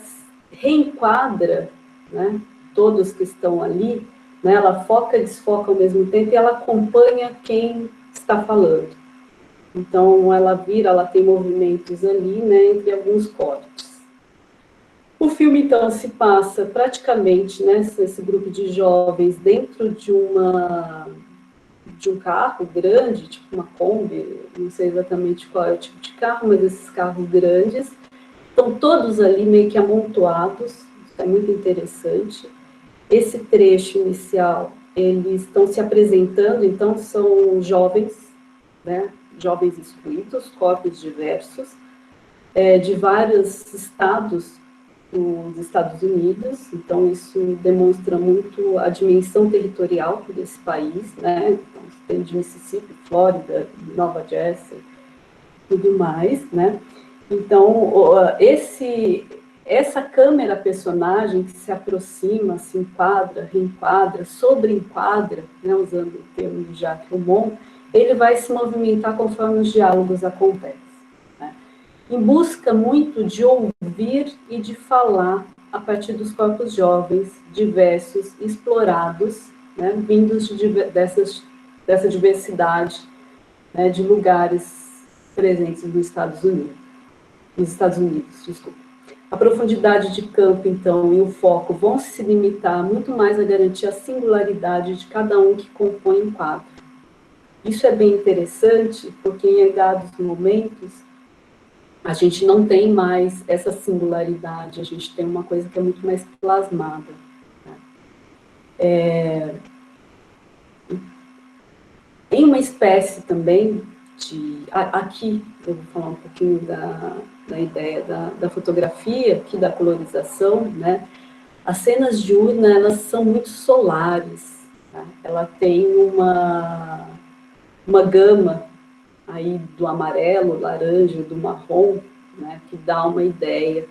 reenquadra, né, todos que estão ali, né, ela foca e desfoca ao mesmo tempo e ela acompanha quem está falando. Então, ela tem movimentos ali, né, entre alguns cortes. O filme, então, se passa praticamente, né, esse grupo de jovens dentro de um carro grande, tipo uma Kombi, não sei exatamente qual é o tipo de carro, mas esses carros grandes, estão todos ali meio que amontoados, isso é muito interessante. Esse trecho inicial, eles estão se apresentando, então são jovens, né, jovens excluídos, corpos diversos, de vários estados dos Estados Unidos, então isso demonstra muito a dimensão territorial desse país, né? Então, tem de Mississippi, Flórida, Nova Jersey, tudo mais, né? Então, essa câmera personagem que se aproxima, se enquadra, reenquadra, sobreenquadra, né, usando o termo de Jacques Rumon, ele vai se movimentar conforme os diálogos acontecem, né, em busca muito de ouvir e de falar a partir dos corpos jovens, diversos, explorados, né, vindos dessa diversidade, né, de lugares presentes nos Estados Unidos, desculpa. A profundidade de campo, então, e o foco vão se limitar muito mais a garantir a singularidade de cada um que compõe um quadro. Isso é bem interessante, porque em dados momentos, a gente não tem mais essa singularidade, a gente tem uma coisa que é muito mais plasmada. Tem uma espécie também de... Aqui, eu vou falar um pouquinho da ideia da fotografia, aqui da colorização, né? As cenas diurnas, elas são muito solares, tá? Ela tem uma gama aí do amarelo, laranja, do marrom, né? Que dá uma ideia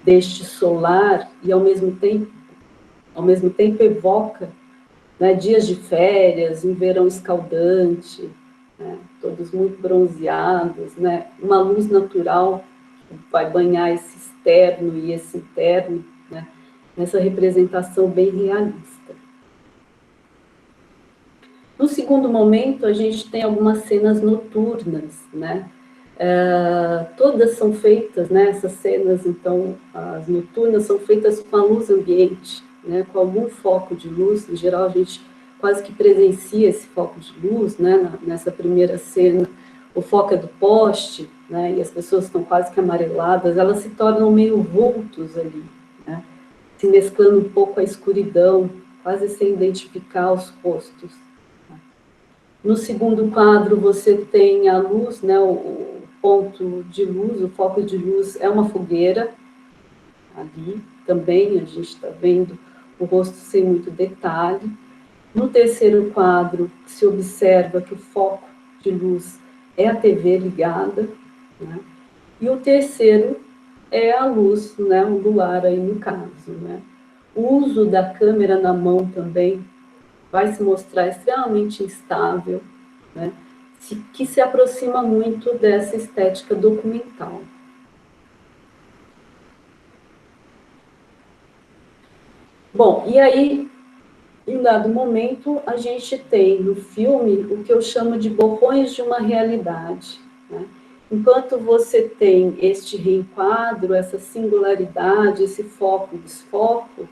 deste solar e, ao mesmo tempo evoca, né, dias de férias, um verão escaldante, né, todos muito bronzeados, né, uma luz natural que vai banhar esse externo e esse interno, né, nessa representação bem realista. No segundo momento, a gente tem algumas cenas noturnas, né, todas são feitas, né, essas cenas, então, as noturnas são feitas com a luz ambiente, né, com algum foco de luz. Em geral, a gente quase que presencia esse foco de luz, né, nessa primeira cena, o foco é do poste, né, e as pessoas estão quase que amareladas, elas se tornam meio vultos ali, né, se mesclando um pouco a escuridão, quase sem identificar os rostos. No segundo quadro, você tem a luz, né, o ponto de luz, o foco de luz é uma fogueira, ali também a gente está vendo o rosto sem muito detalhe. No terceiro quadro, se observa que o foco de luz é a TV ligada, né? E o terceiro é a luz, né, o luar aí no caso, né? O uso da câmera na mão também vai se mostrar extremamente instável, né? Que se aproxima muito dessa estética documental. Bom, e aí, em dado momento, a gente tem no filme o que eu chamo de borrões de uma realidade, né? Enquanto você tem este reenquadro, essa singularidade, esse foco e desfoco,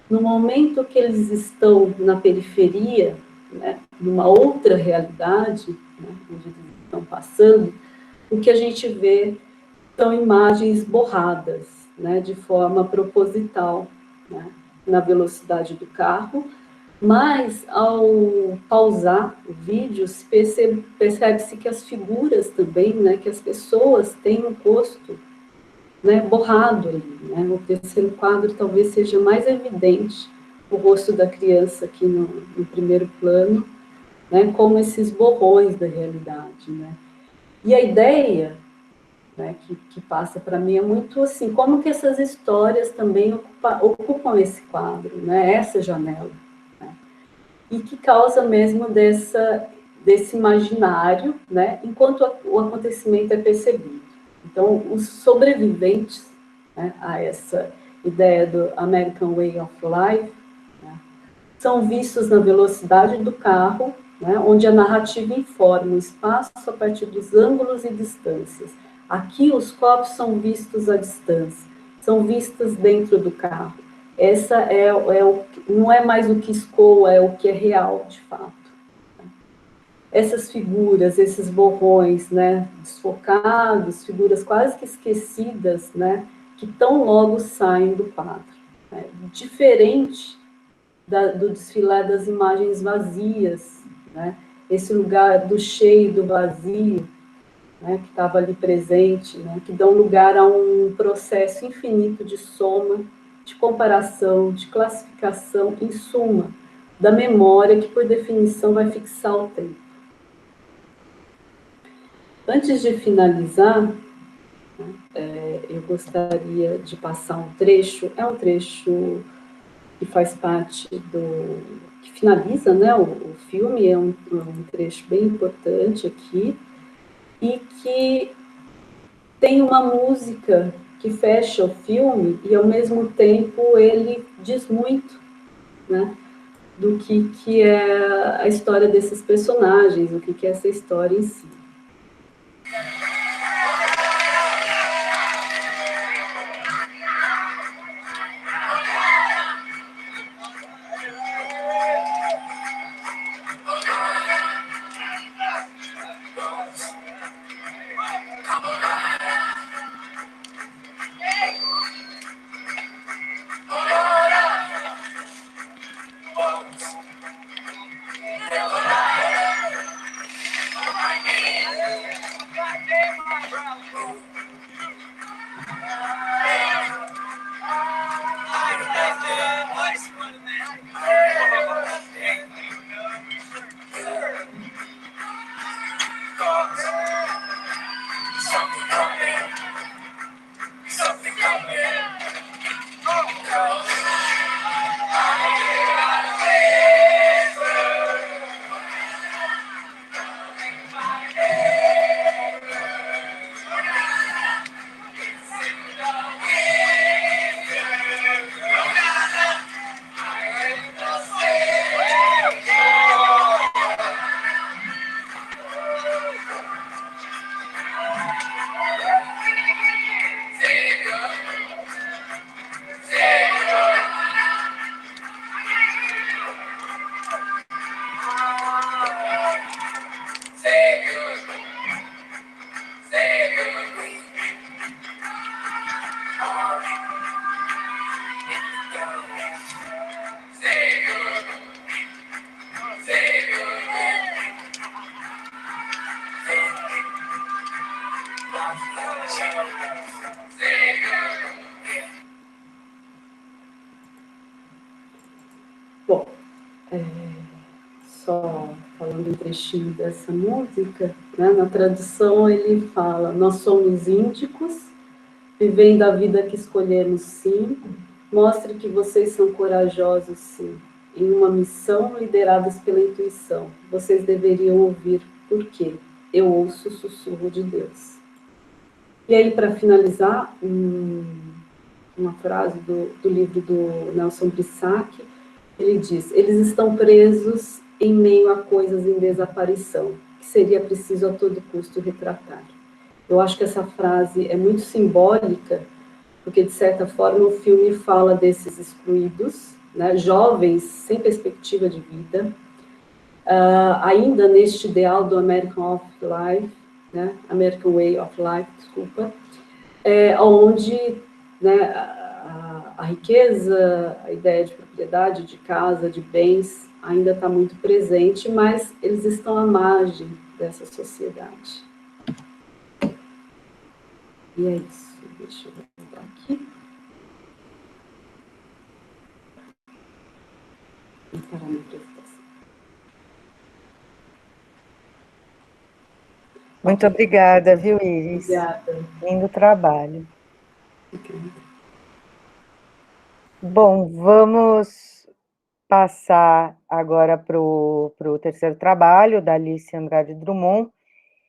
no momento que eles estão na periferia, né, numa outra realidade, né, onde eles estão passando, o que a gente vê são imagens borradas, né, de forma proposital, né, na velocidade do carro, mas ao pausar o vídeo, percebe-se que as figuras também, né, que as pessoas têm um rosto, né, borrado ali, né? No terceiro quadro talvez seja mais evidente o rosto da criança aqui no primeiro plano, né, como esses borrões da realidade, né? E a ideia, né, que passa para mim é muito assim, como que essas histórias também ocupam esse quadro, né, essa janela, né? E que causa mesmo desse imaginário, né, enquanto o acontecimento é percebido. Então, os sobreviventes, né, a essa ideia do American Way of Life, né, são vistos na velocidade do carro, né, onde a narrativa informa o espaço a partir dos ângulos e distâncias. Aqui, os corpos são vistos à distância, são vistos dentro do carro. Essa não é mais o que escoa, é o que é real, de fato. Essas figuras, esses borrões, né, desfocados, figuras quase que esquecidas, né, que tão logo saem do quadro, né, diferente do desfilar das imagens vazias, né, esse lugar do cheio, do vazio, né, que estava ali presente, né, que dão lugar a um processo infinito de soma, de comparação, de classificação, em suma, da memória que, por definição, vai fixar o tempo. Antes de finalizar, eu gostaria de passar um trecho, é um trecho que faz parte que finaliza, né, o filme, é um trecho bem importante aqui, e que tem uma música que fecha o filme, e ao mesmo tempo ele diz muito, né, do que é a história desses personagens, o que é essa história em si. Bom, só falando um trechinho dessa música, né, na tradução ele fala: nós somos índicos, vivendo a vida que escolhemos, sim, mostre que vocês são corajosos, sim, em uma missão lideradas pela intuição. Vocês deveriam ouvir por quê? Eu ouço o sussurro de Deus. E aí, para finalizar, uma frase do livro do Nelson Brissac, ele diz: eles estão presos em meio a coisas em desaparição, que seria preciso a todo custo retratar. Eu acho que essa frase é muito simbólica, porque, de certa forma, o filme fala desses excluídos, né, jovens sem perspectiva de vida, ainda neste ideal do American Way of Life, desculpa, onde, né, a riqueza, a ideia de propriedade, de casa, de bens, ainda está muito presente, mas eles estão à margem dessa sociedade. E é isso. Deixa eu voltar aqui. E parar minha apresentação. Muito obrigada, viu, Iris? Obrigada. Lindo trabalho. Obrigada. Bom, vamos passar agora para o terceiro trabalho, da Alice Andrade Drummond,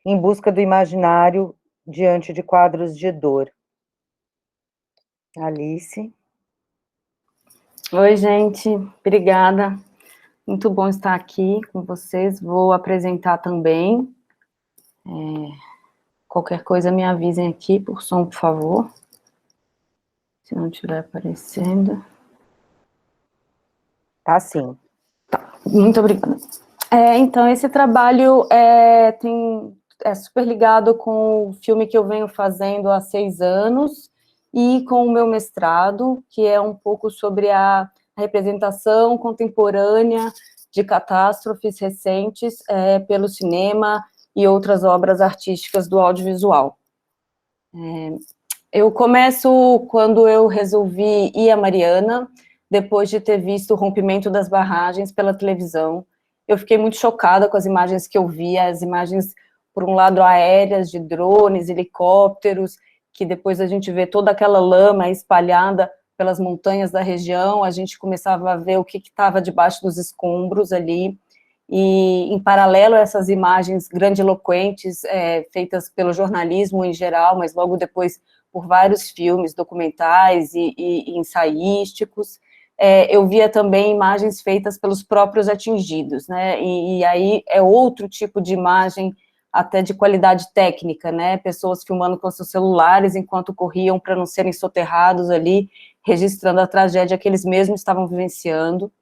Em Busca do Imaginário Diante de Quadros de Dor. Alice. Oi, gente, obrigada. Muito bom estar aqui com vocês. Vou apresentar também. Qualquer coisa me avisem aqui por som, por favor. Se não estiver aparecendo. Tá sim. Tá, muito obrigada. Então, esse trabalho é super ligado com o filme que eu venho fazendo há 6 anos e com o meu mestrado, que é um pouco sobre a representação contemporânea de catástrofes recentes pelo cinema e outras obras artísticas do audiovisual. Eu começo quando eu resolvi ir a Mariana, depois de ter visto o rompimento das barragens pela televisão. Eu fiquei muito chocada com as imagens que eu via, as imagens, por um lado, aéreas, de drones, helicópteros, que depois a gente vê toda aquela lama espalhada pelas montanhas da região, a gente começava a ver o que estava debaixo dos escombros ali, e em paralelo a essas imagens grandiloquentes, feitas pelo jornalismo em geral, mas logo depois por vários filmes documentais e ensaísticos, eu via também imagens feitas pelos próprios atingidos, né, e aí é outro tipo de imagem, até de qualidade técnica, né, pessoas filmando com seus celulares enquanto corriam para não serem soterrados ali, registrando a tragédia que eles mesmos estavam vivenciando,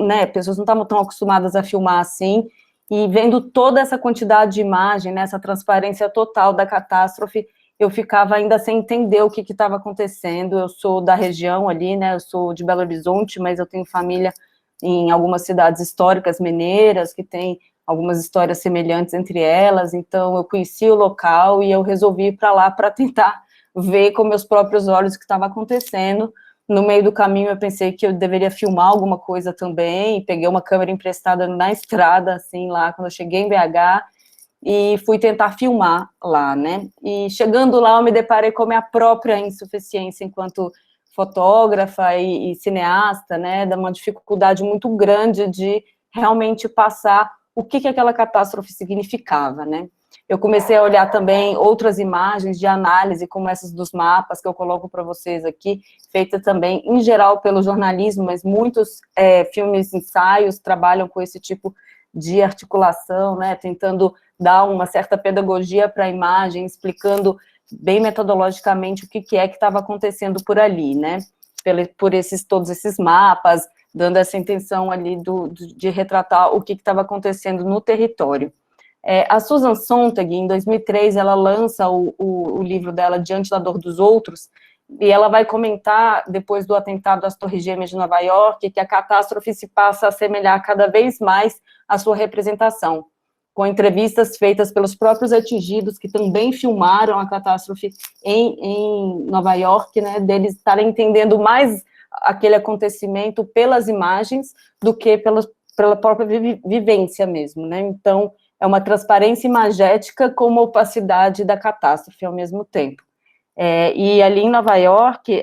né, pessoas não estavam tão acostumadas a filmar assim, e vendo toda essa quantidade de imagem, né, essa transparência total da catástrofe, eu ficava ainda sem entender o que estava acontecendo. Eu sou da região ali, né, eu sou de Belo Horizonte, mas eu tenho família em algumas cidades históricas mineiras, que tem algumas histórias semelhantes entre elas, então eu conheci o local e eu resolvi ir para lá para tentar ver com meus próprios olhos o que estava acontecendo. No meio do caminho eu pensei que eu deveria filmar alguma coisa também, peguei uma câmera emprestada na estrada, assim, lá, quando eu cheguei em BH, e fui tentar filmar lá, né, e chegando lá eu me deparei com a minha própria insuficiência enquanto fotógrafa e cineasta, né, de uma dificuldade muito grande de realmente passar o que aquela catástrofe significava, né. Eu comecei a olhar também outras imagens de análise, como essas dos mapas que eu coloco para vocês aqui, feita também, em geral, pelo jornalismo, mas muitos filmes, ensaios, trabalham com esse tipo de articulação, né, tentando dar uma certa pedagogia para a imagem, explicando bem metodologicamente o que é que estava acontecendo por ali, né, por todos esses mapas, dando essa intenção ali de retratar o que estava acontecendo no território. A Susan Sontag, em 2003, ela lança o livro dela, Diante da Dor dos Outros, e ela vai comentar, depois do atentado às Torres Gêmeas de Nova York, que a catástrofe se passa a assemelhar cada vez mais à sua representação, com entrevistas feitas pelos próprios atingidos, que também filmaram a catástrofe em Nova York, né, deles estarem entendendo mais aquele acontecimento pelas imagens do que pela própria vivência mesmo, né, então é uma transparência imagética com uma opacidade da catástrofe ao mesmo tempo. E ali em Nova York,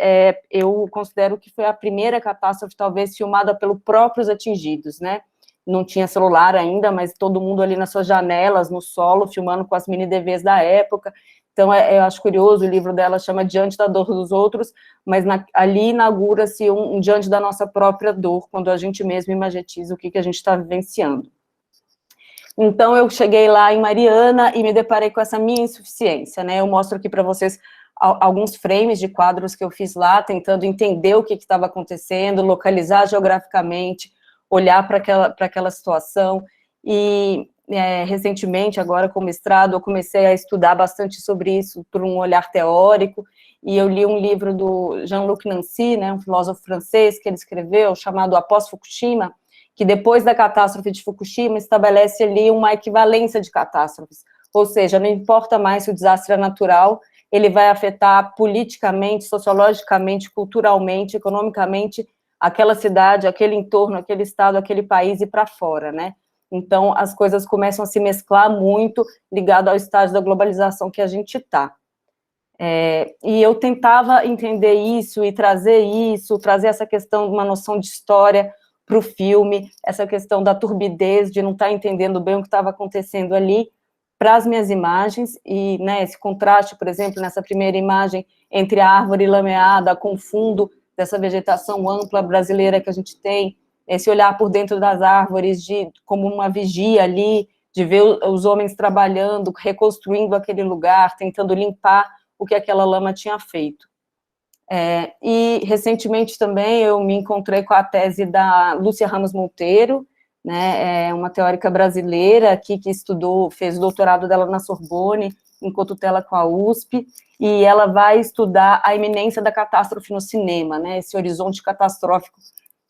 eu considero que foi a primeira catástrofe, talvez, filmada pelos próprios atingidos, né? Não tinha celular ainda, mas todo mundo ali nas suas janelas, no solo, filmando com as mini DVs da época. Então, eu acho curioso, o livro dela chama Diante da Dor dos Outros, mas ali inaugura-se um diante da nossa própria dor, quando a gente mesmo imagetiza o que a gente está vivenciando. Então, eu cheguei lá em Mariana e me deparei com essa minha insuficiência, né, eu mostro aqui para vocês alguns frames de quadros que eu fiz lá, tentando entender o que estava acontecendo, localizar geograficamente, olhar para aquela situação, e recentemente, agora com o mestrado, eu comecei a estudar bastante sobre isso por um olhar teórico, e eu li um livro do Jean-Luc Nancy, né, um filósofo francês, que ele escreveu, chamado Após Fukushima, que depois da catástrofe de Fukushima estabelece ali uma equivalência de catástrofes, ou seja, não importa mais se o desastre é natural, ele vai afetar politicamente, sociologicamente, culturalmente, economicamente, aquela cidade, aquele entorno, aquele estado, aquele país e para fora, né? Então, as coisas começam a se mesclar muito, ligado ao estágio da globalização que a gente está. E eu tentava entender isso e trazer essa questão de uma noção de história para o filme, essa questão da turbidez, de não estar entendendo bem o que estava acontecendo ali, para as minhas imagens, e né, esse contraste, por exemplo, nessa primeira imagem, entre a árvore lameada com o fundo dessa vegetação ampla brasileira que a gente tem, esse olhar por dentro das árvores, como uma vigia ali, de ver os homens trabalhando, reconstruindo aquele lugar, tentando limpar o que aquela lama tinha feito. E, recentemente, também, eu me encontrei com a tese da Lúcia Ramos Monteiro, né, uma teórica brasileira aqui que fez o doutorado dela na Sorbonne, em cotutela com a USP, e ela vai estudar a iminência da catástrofe no cinema, né, esse horizonte catastrófico,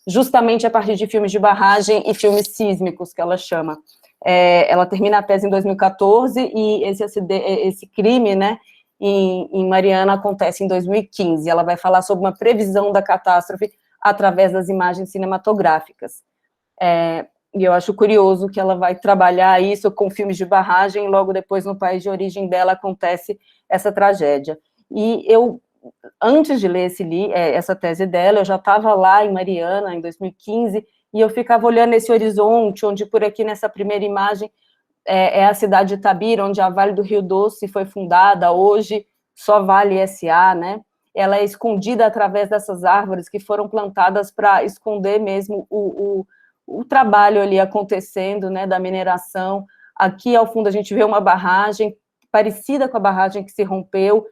justamente a partir de filmes de barragem e filmes sísmicos, que ela chama. Ela termina a tese em 2014, e esse crime, né, em Mariana acontece em 2015, ela vai falar sobre uma previsão da catástrofe através das imagens cinematográficas. E eu acho curioso que ela vai trabalhar isso com filmes de barragem, e logo depois, no país de origem dela, acontece essa tragédia. E eu, antes de ler essa tese dela, eu já estava lá em Mariana, em 2015, e eu ficava olhando esse horizonte, onde por aqui, nessa primeira imagem, é a cidade de Itabira, onde a Vale do Rio Doce foi fundada, hoje só Vale S.A., né? Ela é escondida através dessas árvores que foram plantadas para esconder mesmo o trabalho ali acontecendo, né, da mineração. Aqui ao fundo a gente vê uma barragem parecida com a barragem que se rompeu,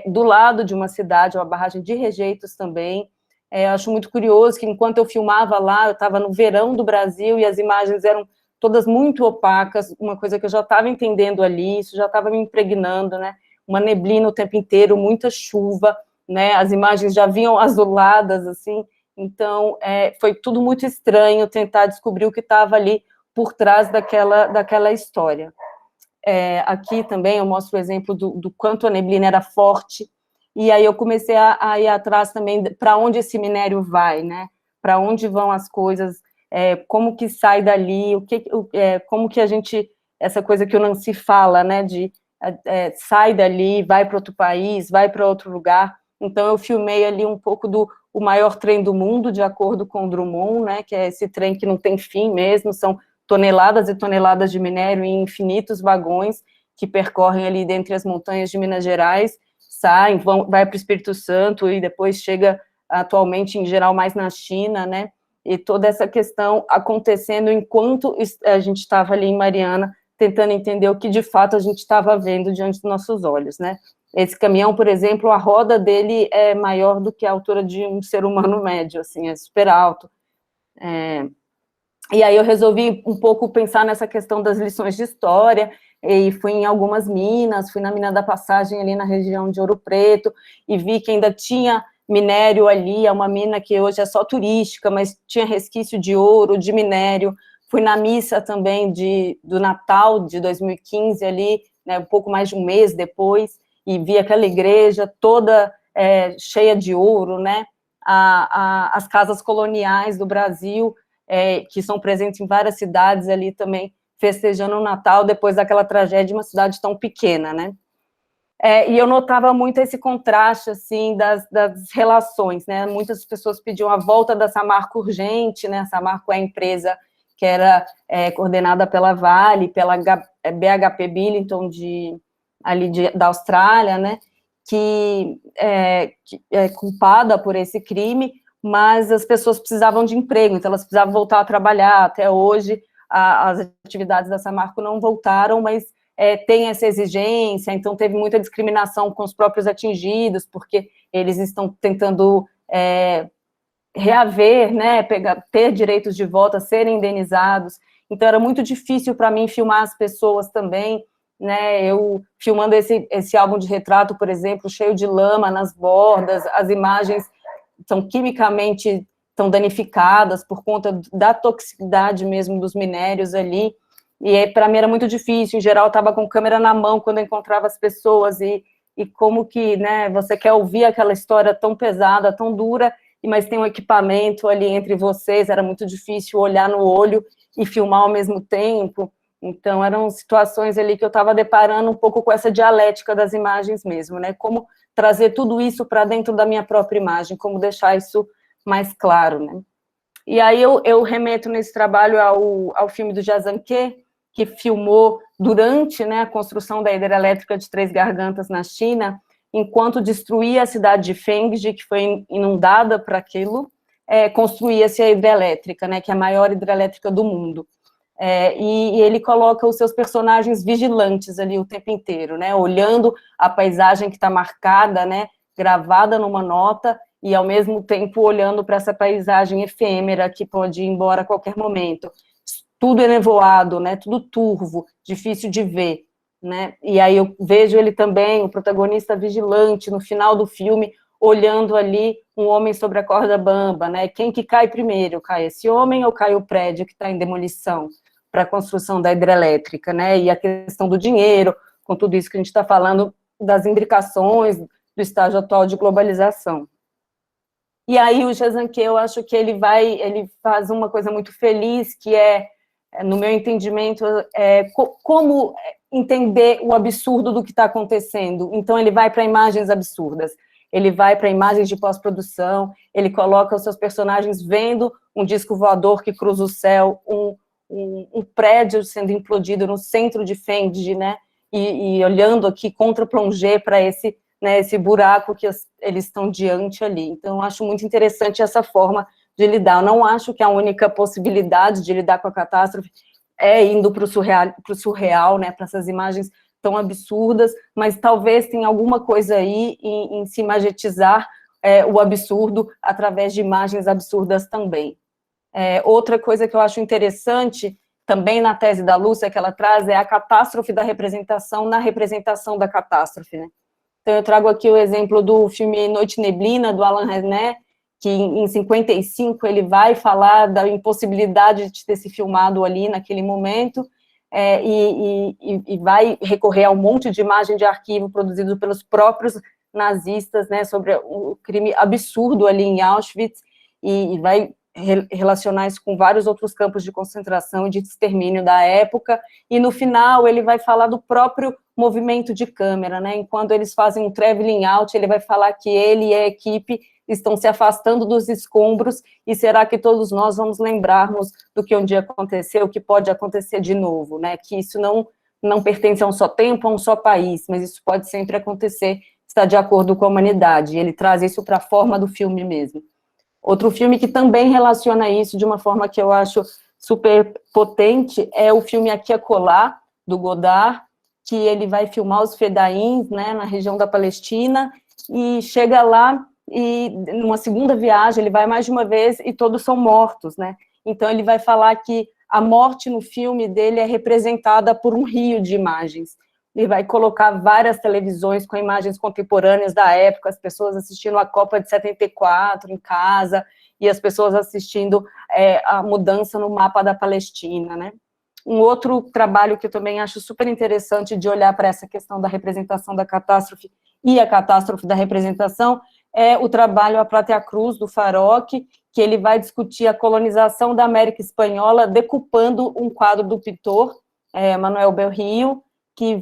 do lado de uma cidade, uma barragem de rejeitos também. Eu acho muito curioso que enquanto eu filmava lá, eu estava no verão do Brasil e as imagens eram todas muito opacas, uma coisa que eu já estava entendendo ali, isso já estava me impregnando, né? Uma neblina o tempo inteiro, muita chuva, né? As imagens já vinham azuladas, assim. Então, foi tudo muito estranho tentar descobrir o que estava ali por trás daquela história. Aqui também eu mostro o exemplo do quanto a neblina era forte, e aí eu comecei a ir atrás também para onde esse minério vai, né? Para onde vão as coisas, como que sai dali, como que a gente, essa coisa que o Nancy fala, né? Sai dali, vai para outro país, vai para outro lugar. Então eu filmei ali um pouco o maior trem do mundo, de acordo com o Drummond, né? Que é esse trem que não tem fim mesmo, são toneladas e toneladas de minério em infinitos vagões que percorrem ali dentre as montanhas de Minas Gerais, saem, vai para o Espírito Santo e depois chega atualmente, em geral, mais na China, né? E toda essa questão acontecendo enquanto a gente estava ali em Mariana, tentando entender o que de fato a gente estava vendo diante dos nossos olhos, né? Esse caminhão, por exemplo, a roda dele é maior do que a altura de um ser humano médio, assim, é super alto. E aí eu resolvi um pouco pensar nessa questão das lições de história, e fui em algumas minas, fui na mina da Passagem ali na região de Ouro Preto, e vi que ainda tinha minério ali, é uma mina que hoje é só turística, mas tinha resquício de ouro, de minério. Fui na missa também do Natal de 2015 ali, né, um pouco mais de um mês depois, e vi aquela igreja toda cheia de ouro, né? As casas coloniais do Brasil, que são presentes em várias cidades ali também, festejando o Natal depois daquela tragédia de uma cidade tão pequena, né? E eu notava muito esse contraste, assim, das relações, né? Muitas pessoas pediam a volta da Samarco urgente, né? A Samarco é a empresa que era coordenada pela Vale, pela BHP Billiton, da Austrália, né? Que é culpada por esse crime, mas as pessoas precisavam de emprego, então elas precisavam voltar a trabalhar. Até hoje, as atividades da Samarco não voltaram, mas tem essa exigência, então teve muita discriminação com os próprios atingidos, porque eles estão tentando reaver, né, ter direitos de volta, serem indenizados. Então era muito difícil para mim filmar as pessoas também, né? Eu filmando esse álbum de retrato, por exemplo, cheio de lama nas bordas, as imagens são quimicamente tão danificadas por conta da toxicidade mesmo dos minérios ali, e para mim era muito difícil. Em geral eu estava com câmera na mão quando eu encontrava as pessoas, e como que, né, você quer ouvir aquela história tão pesada, tão dura, mas tem um equipamento ali entre vocês, era muito difícil olhar no olho e filmar ao mesmo tempo. Então eram situações ali que eu estava deparando um pouco com essa dialética das imagens mesmo, né, como trazer tudo isso para dentro da minha própria imagem, como deixar isso mais claro, né. E aí eu remeto nesse trabalho ao filme do Jiazhangke, que filmou durante, né, a construção da hidrelétrica de Três Gargantas na China, enquanto destruía a cidade de Fengji, que foi inundada por aquilo, construía-se a hidrelétrica, né, que é a maior hidrelétrica do mundo. E ele coloca os seus personagens vigilantes ali o tempo inteiro, né, olhando a paisagem que está marcada, né, gravada numa nota, e ao mesmo tempo olhando para essa paisagem efêmera que pode ir embora a qualquer momento. Tudo enevoado, né, tudo turvo, difícil de ver, né, e aí eu vejo ele também, o protagonista vigilante, no final do filme, olhando ali um homem sobre a corda bamba, né, quem que cai primeiro? Cai esse homem ou cai o prédio que está em demolição para a construção da hidrelétrica, né, e a questão do dinheiro, com tudo isso que a gente está falando, das imbricações do estágio atual de globalização. E aí o Jiazhangke, eu acho que ele faz uma coisa muito feliz, que é no meu entendimento, como entender o absurdo do que está acontecendo. Então, ele vai para imagens absurdas, ele vai para imagens de pós-produção, ele coloca os seus personagens vendo um disco voador que cruza o céu, um prédio sendo implodido no centro de Fendig, né, e olhando aqui contra-plongé para esse, né, esse buraco que eles estão diante ali. Então, eu acho muito interessante essa forma de lidar. Eu não acho que a única possibilidade de lidar com a catástrofe é indo para o surreal, né, para essas imagens tão absurdas, mas talvez tenha alguma coisa aí em se imagetizar o absurdo através de imagens absurdas também. Outra coisa que eu acho interessante, também na tese da Lúcia, que ela traz, é a catástrofe da representação na representação da catástrofe, né? Então, eu trago aqui o exemplo do filme Noite e Neblina, do Alain Resnais, que em 55 ele vai falar da impossibilidade de ter se filmado ali naquele momento, e vai recorrer a um monte de imagem de arquivo produzido pelos próprios nazistas, né, sobre o crime absurdo ali em Auschwitz, e vai relacionar isso com vários outros campos de concentração e de extermínio da época, e no final ele vai falar do próprio movimento de câmera, né, enquanto eles fazem um traveling out, ele vai falar que ele e a equipe estão se afastando dos escombros, e será que todos nós vamos lembrarmos do que um dia aconteceu, que pode acontecer de novo, né, que isso não pertence a um só tempo, a um só país, mas isso pode sempre acontecer, está de acordo com a humanidade, e ele traz isso para a forma do filme mesmo. Outro filme que também relaciona isso de uma forma que eu acho super potente é o filme Aqui Acolá, do Godard, que ele vai filmar os fedaíns, né, na região da Palestina, e chega lá, e numa segunda viagem, ele vai mais de uma vez, e todos são mortos, né, então ele vai falar que a morte no filme dele é representada por um rio de imagens, ele vai colocar várias televisões com imagens contemporâneas da época, as pessoas assistindo a Copa de 74 em casa, e as pessoas assistindo a mudança no mapa da Palestina, né. Um outro trabalho que eu também acho super interessante de olhar para essa questão da representação da catástrofe e a catástrofe da representação é o trabalho A Platea Cruz, do Farok, que ele vai discutir a colonização da América Espanhola decupando um quadro do pintor Manuel Berrio, que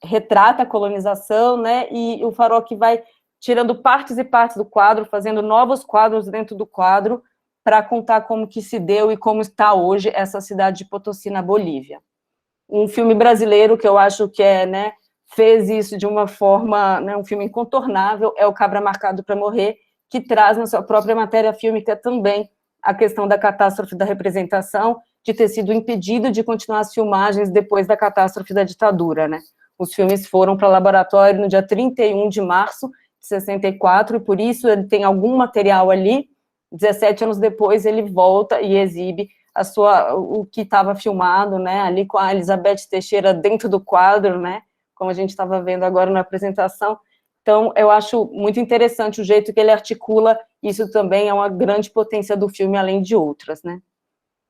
retrata a colonização, né, e o Farok vai tirando partes e partes do quadro, fazendo novos quadros dentro do quadro, para contar como que se deu e como está hoje essa cidade de Potosí, na Bolívia. Um filme brasileiro que eu acho que né, fez isso de uma forma, né, um filme incontornável, é o Cabra Marcado para Morrer, que traz na sua própria matéria fílmica também a questão da catástrofe da representação, de ter sido impedido de continuar as filmagens depois da catástrofe da ditadura, né? Os filmes foram para o laboratório no dia 31 de março de 64, e por isso ele tem algum material ali. 17 anos depois ele volta e exibe o que estava filmado, né, ali com a Elizabeth Teixeira dentro do quadro, né, como a gente estava vendo agora na apresentação. Então, eu acho muito interessante o jeito que ele articula, isso também é uma grande potência do filme, além de outras, né.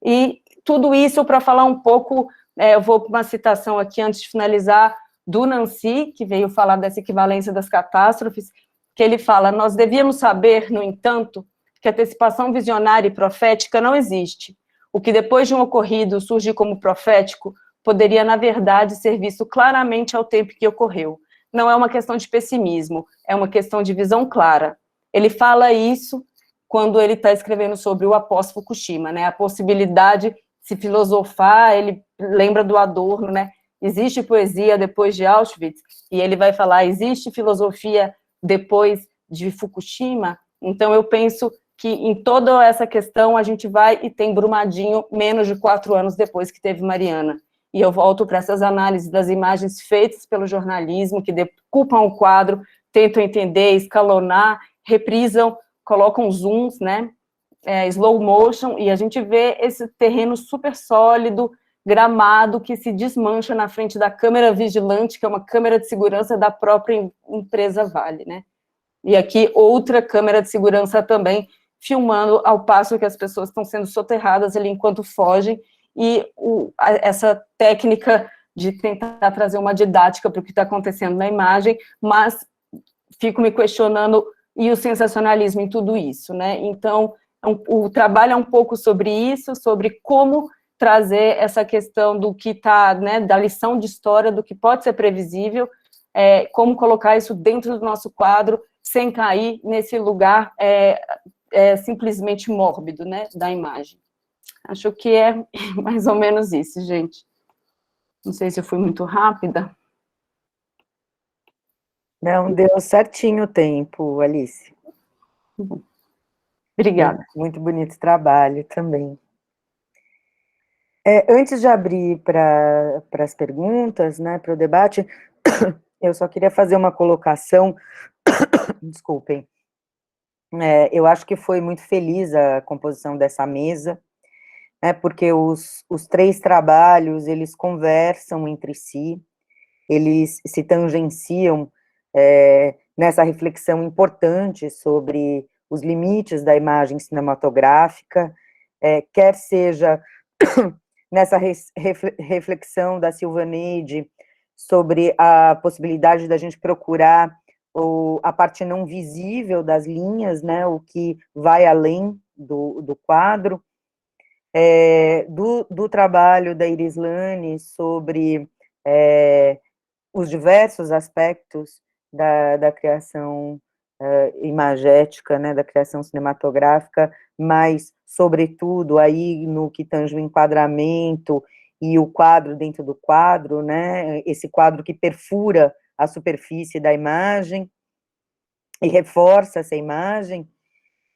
E tudo isso para falar um pouco, eu vou para uma citação aqui antes de finalizar, do Nancy, que veio falar dessa equivalência das catástrofes, que ele fala: nós devíamos saber, no entanto, que a antecipação visionária e profética não existe. O que depois de um ocorrido surge como profético poderia, na verdade, ser visto claramente ao tempo que ocorreu. Não é uma questão de pessimismo, é uma questão de visão clara. Ele fala isso quando ele está escrevendo sobre o pós-Fukushima, né? A possibilidade de se filosofar, ele lembra do Adorno, né? Existe poesia depois de Auschwitz, e ele vai falar, existe filosofia depois de Fukushima. Então, eu penso que em toda essa questão a gente vai e tem Brumadinho menos de 4 anos depois que teve Mariana. E eu volto para essas análises das imagens feitas pelo jornalismo, que decupam o quadro, tentam entender, escalonar, reprisam, colocam zooms, né, slow motion, e a gente vê esse terreno super sólido, gramado, que se desmancha na frente da câmera vigilante, que é uma câmera de segurança da própria empresa Vale, né. E aqui outra câmera de segurança também, filmando ao passo que as pessoas estão sendo soterradas ali enquanto fogem, e essa técnica de tentar trazer uma didática para o que está acontecendo na imagem, mas fico me questionando, e o sensacionalismo em tudo isso, né? Então, o trabalho é um pouco sobre isso, sobre como trazer essa questão do que está, né, da lição de história, do que pode ser previsível, como colocar isso dentro do nosso quadro, sem cair nesse lugar simplesmente mórbido, né, da imagem. Acho que é mais ou menos isso, gente. Não sei se eu fui muito rápida. Não, deu certinho o tempo, Alice. Obrigada. Muito bonito esse trabalho também. Antes de abrir para as perguntas, né, para o debate, eu só queria fazer uma colocação, desculpem, eu acho que foi muito feliz a composição dessa mesa, né, porque os 3 trabalhos, eles conversam entre si, eles se tangenciam nessa reflexão importante sobre os limites da imagem cinematográfica, quer seja nessa reflexão da Silvaneide sobre a possibilidade da gente procurar a parte não visível das linhas, né, o que vai além do quadro, do trabalho da Iris Lane sobre os diversos aspectos da criação imagética, né, da criação cinematográfica, mas, sobretudo, aí no que tange o enquadramento e o quadro dentro do quadro, né, esse quadro que perfura a superfície da imagem e reforça essa imagem,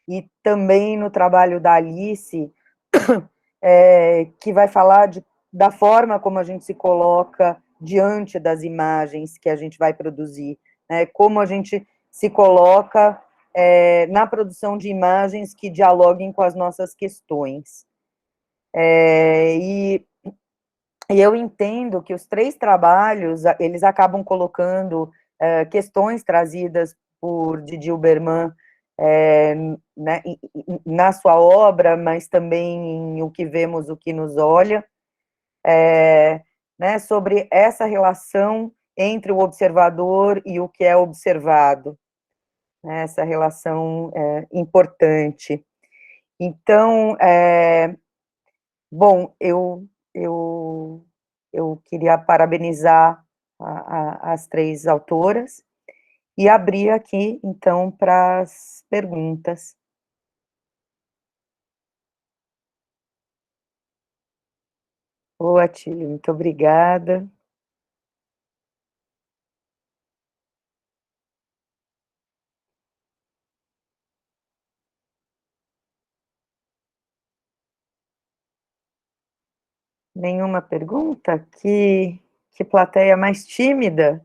e também no trabalho da Alice, que vai falar da forma como a gente se coloca diante das imagens que a gente vai produzir, né, como a gente se coloca na produção de imagens que dialoguem com as nossas questões. E eu entendo que os 3 trabalhos, eles acabam colocando questões trazidas por Didi Uberman né, na sua obra, mas também em O que Vemos, o que Nos Olha, né, sobre essa relação entre o observador e o que é observado, né, essa relação importante. Então, bom, eu queria parabenizar as 3 autoras e abrir aqui, então, para as perguntas. Boa, Atílio, muito obrigada. Nenhuma pergunta? Que plateia mais tímida.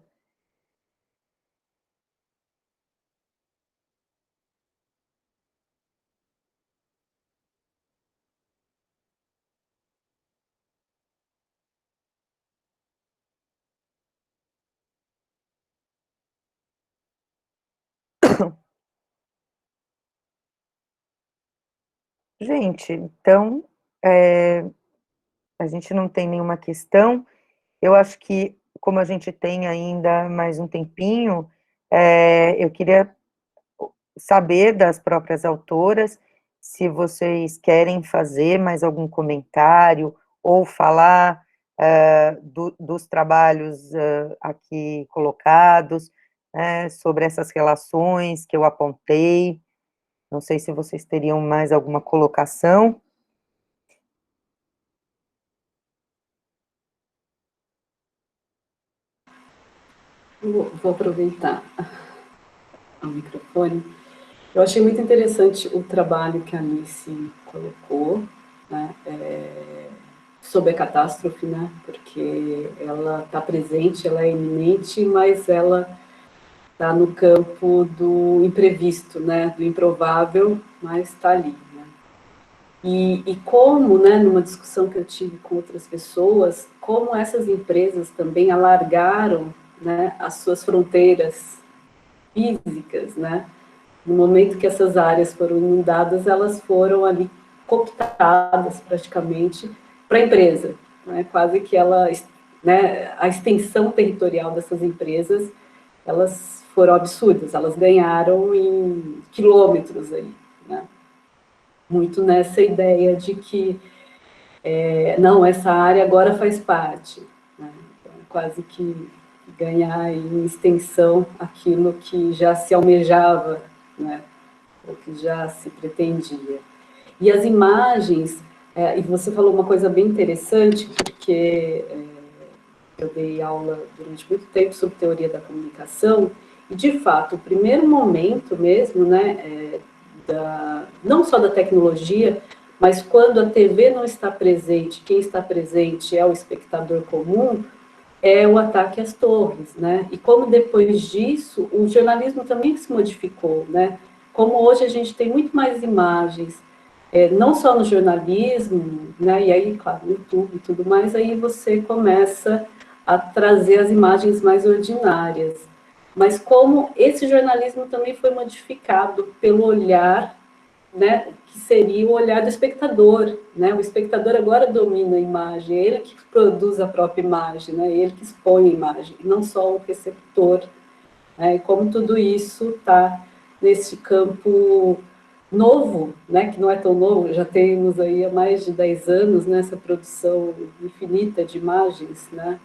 Gente, então, a gente não tem nenhuma questão. Eu acho que, como a gente tem ainda mais um tempinho, eu queria saber das próprias autoras se vocês querem fazer mais algum comentário ou falar dos trabalhos aqui colocados, sobre essas relações que eu apontei. Não sei se vocês teriam mais alguma colocação. Vou aproveitar o microfone. Eu achei muito interessante o trabalho que a Alice colocou, né, sobre a catástrofe, né, porque ela está presente, ela é iminente, mas ela está no campo do imprevisto, né, do improvável, mas está ali. Né. E como, né, numa discussão que eu tive com outras pessoas, como essas empresas também alargaram, né, as suas fronteiras físicas, né. No momento que essas áreas foram inundadas, elas foram ali cooptadas praticamente para a empresa, né? Quase que ela, né, a extensão territorial dessas empresas, elas foram absurdas, elas ganharam em quilômetros aí, né? Muito nessa ideia de que não, essa área agora faz parte, né? Então, quase que ganhar em extensão aquilo que já se almejava, né? O que já se pretendia. E as imagens, e você falou uma coisa bem interessante, porque eu dei aula durante muito tempo sobre teoria da comunicação, e, de fato, o primeiro momento mesmo, né, não só da tecnologia, mas quando a TV não está presente, quem está presente é o espectador comum, é o ataque às torres, né? E como depois disso, o jornalismo também se modificou, né? Como hoje a gente tem muito mais imagens, não só no jornalismo, né? E aí, claro, no YouTube e tudo mais, aí você começa a trazer as imagens mais ordinárias. Mas como esse jornalismo também foi modificado pelo olhar, né, que seria o olhar do espectador, né? O espectador agora domina a imagem, é ele que produz a própria imagem, né? Ele que expõe a imagem, não só o receptor, né? E como tudo isso está nesse campo novo, né? Que não é tão novo, já temos aí há mais de 10 anos nessa produção infinita de imagens, né?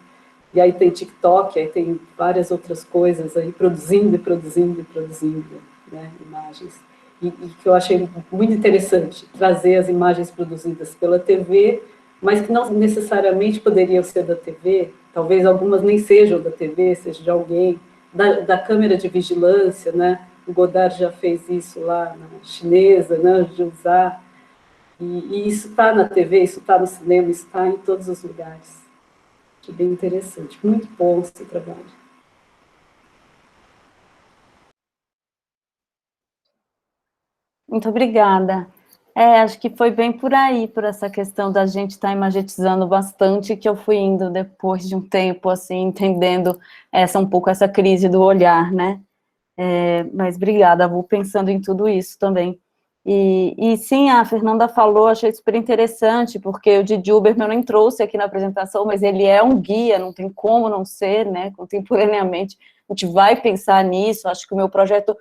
E aí tem TikTok, aí tem várias outras coisas aí produzindo e produzindo e produzindo, né, imagens. E que eu achei muito interessante, trazer as imagens produzidas pela TV, mas que não necessariamente poderiam ser da TV, talvez algumas nem sejam da TV, seja de alguém, da câmera de vigilância, né? O Godard já fez isso lá na chinesa, né, de usar. E isso está na TV, isso está no cinema, isso está em todos os lugares. Que bem interessante, muito bom esse trabalho. Muito obrigada. Acho que foi bem por aí, por essa questão da gente estar imagetizando bastante, que eu fui indo depois de um tempo, assim, entendendo um pouco essa crise do olhar, né? Mas obrigada, vou pensando em tudo isso também. E sim, a Fernanda falou, achei super interessante, porque o Didi Huberman eu nem trouxe aqui na apresentação, mas ele é um guia, não tem como não ser, né? Contemporaneamente, a gente vai pensar nisso, acho que o meu projeto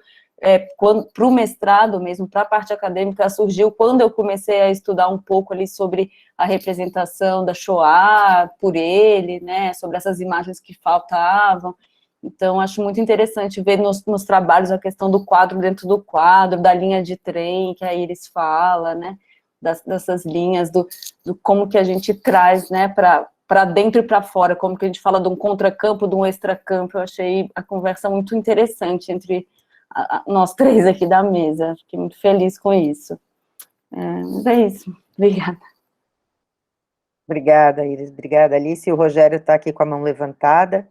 para o mestrado mesmo, para a parte acadêmica, surgiu quando eu comecei a estudar um pouco ali sobre a representação da Shoah por ele, né, sobre essas imagens que faltavam. Então, acho muito interessante ver nos trabalhos a questão do quadro dentro do quadro, da linha de trem, que a Iris fala, né, dessas linhas, do como que a gente traz, né, para dentro e para fora, como que a gente fala de um contracampo, de um extracampo. Eu achei a conversa muito interessante entre nós três aqui da mesa. Fiquei muito feliz com isso. Mas é isso. Obrigada. Obrigada, Iris. Obrigada, Alice. O Rogério está aqui com a mão levantada.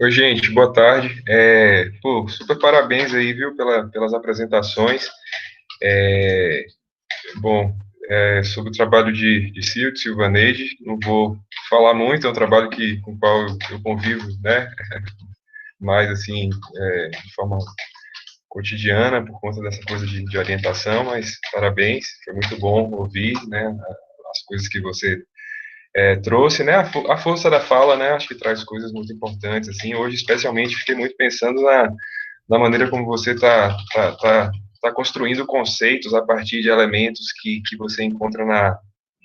Oi, gente, boa tarde. Super parabéns aí, viu, pelas apresentações. Sobre o trabalho de Ciro, de Silvaneide, não vou falar muito, é um trabalho com o qual eu convivo, né, mais assim, de forma cotidiana, por conta dessa coisa de orientação, mas parabéns, foi muito bom ouvir, né, as coisas que você trouxe, né, a força da fala, né, acho que traz coisas muito importantes, assim, hoje especialmente fiquei muito pensando na maneira como você tá construindo conceitos a partir de elementos que você encontra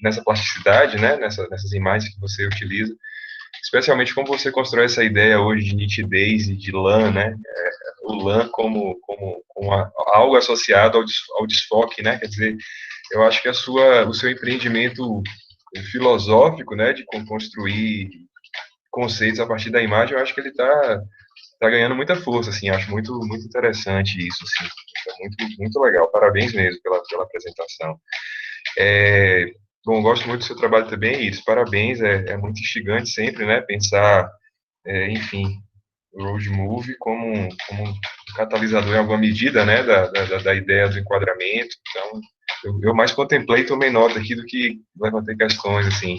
nessa plasticidade, né, nessas imagens que você utiliza, especialmente como você constrói essa ideia hoje de nitidez e de lã, né, o lã como algo associado ao desfoque, né, quer dizer, eu acho que o seu empreendimento filosófico, né, de construir conceitos a partir da imagem, eu acho que ele está ganhando muita força, assim, acho muito interessante isso, assim, muito legal, parabéns mesmo pela apresentação. Bom, gosto muito do seu trabalho também, Iris, parabéns, é muito instigante sempre, né, pensar, enfim, o road movie como um catalisador em alguma medida, né, da ideia do enquadramento. Então, eu mais contemplei e tomei nota aqui do que levantei questões, assim.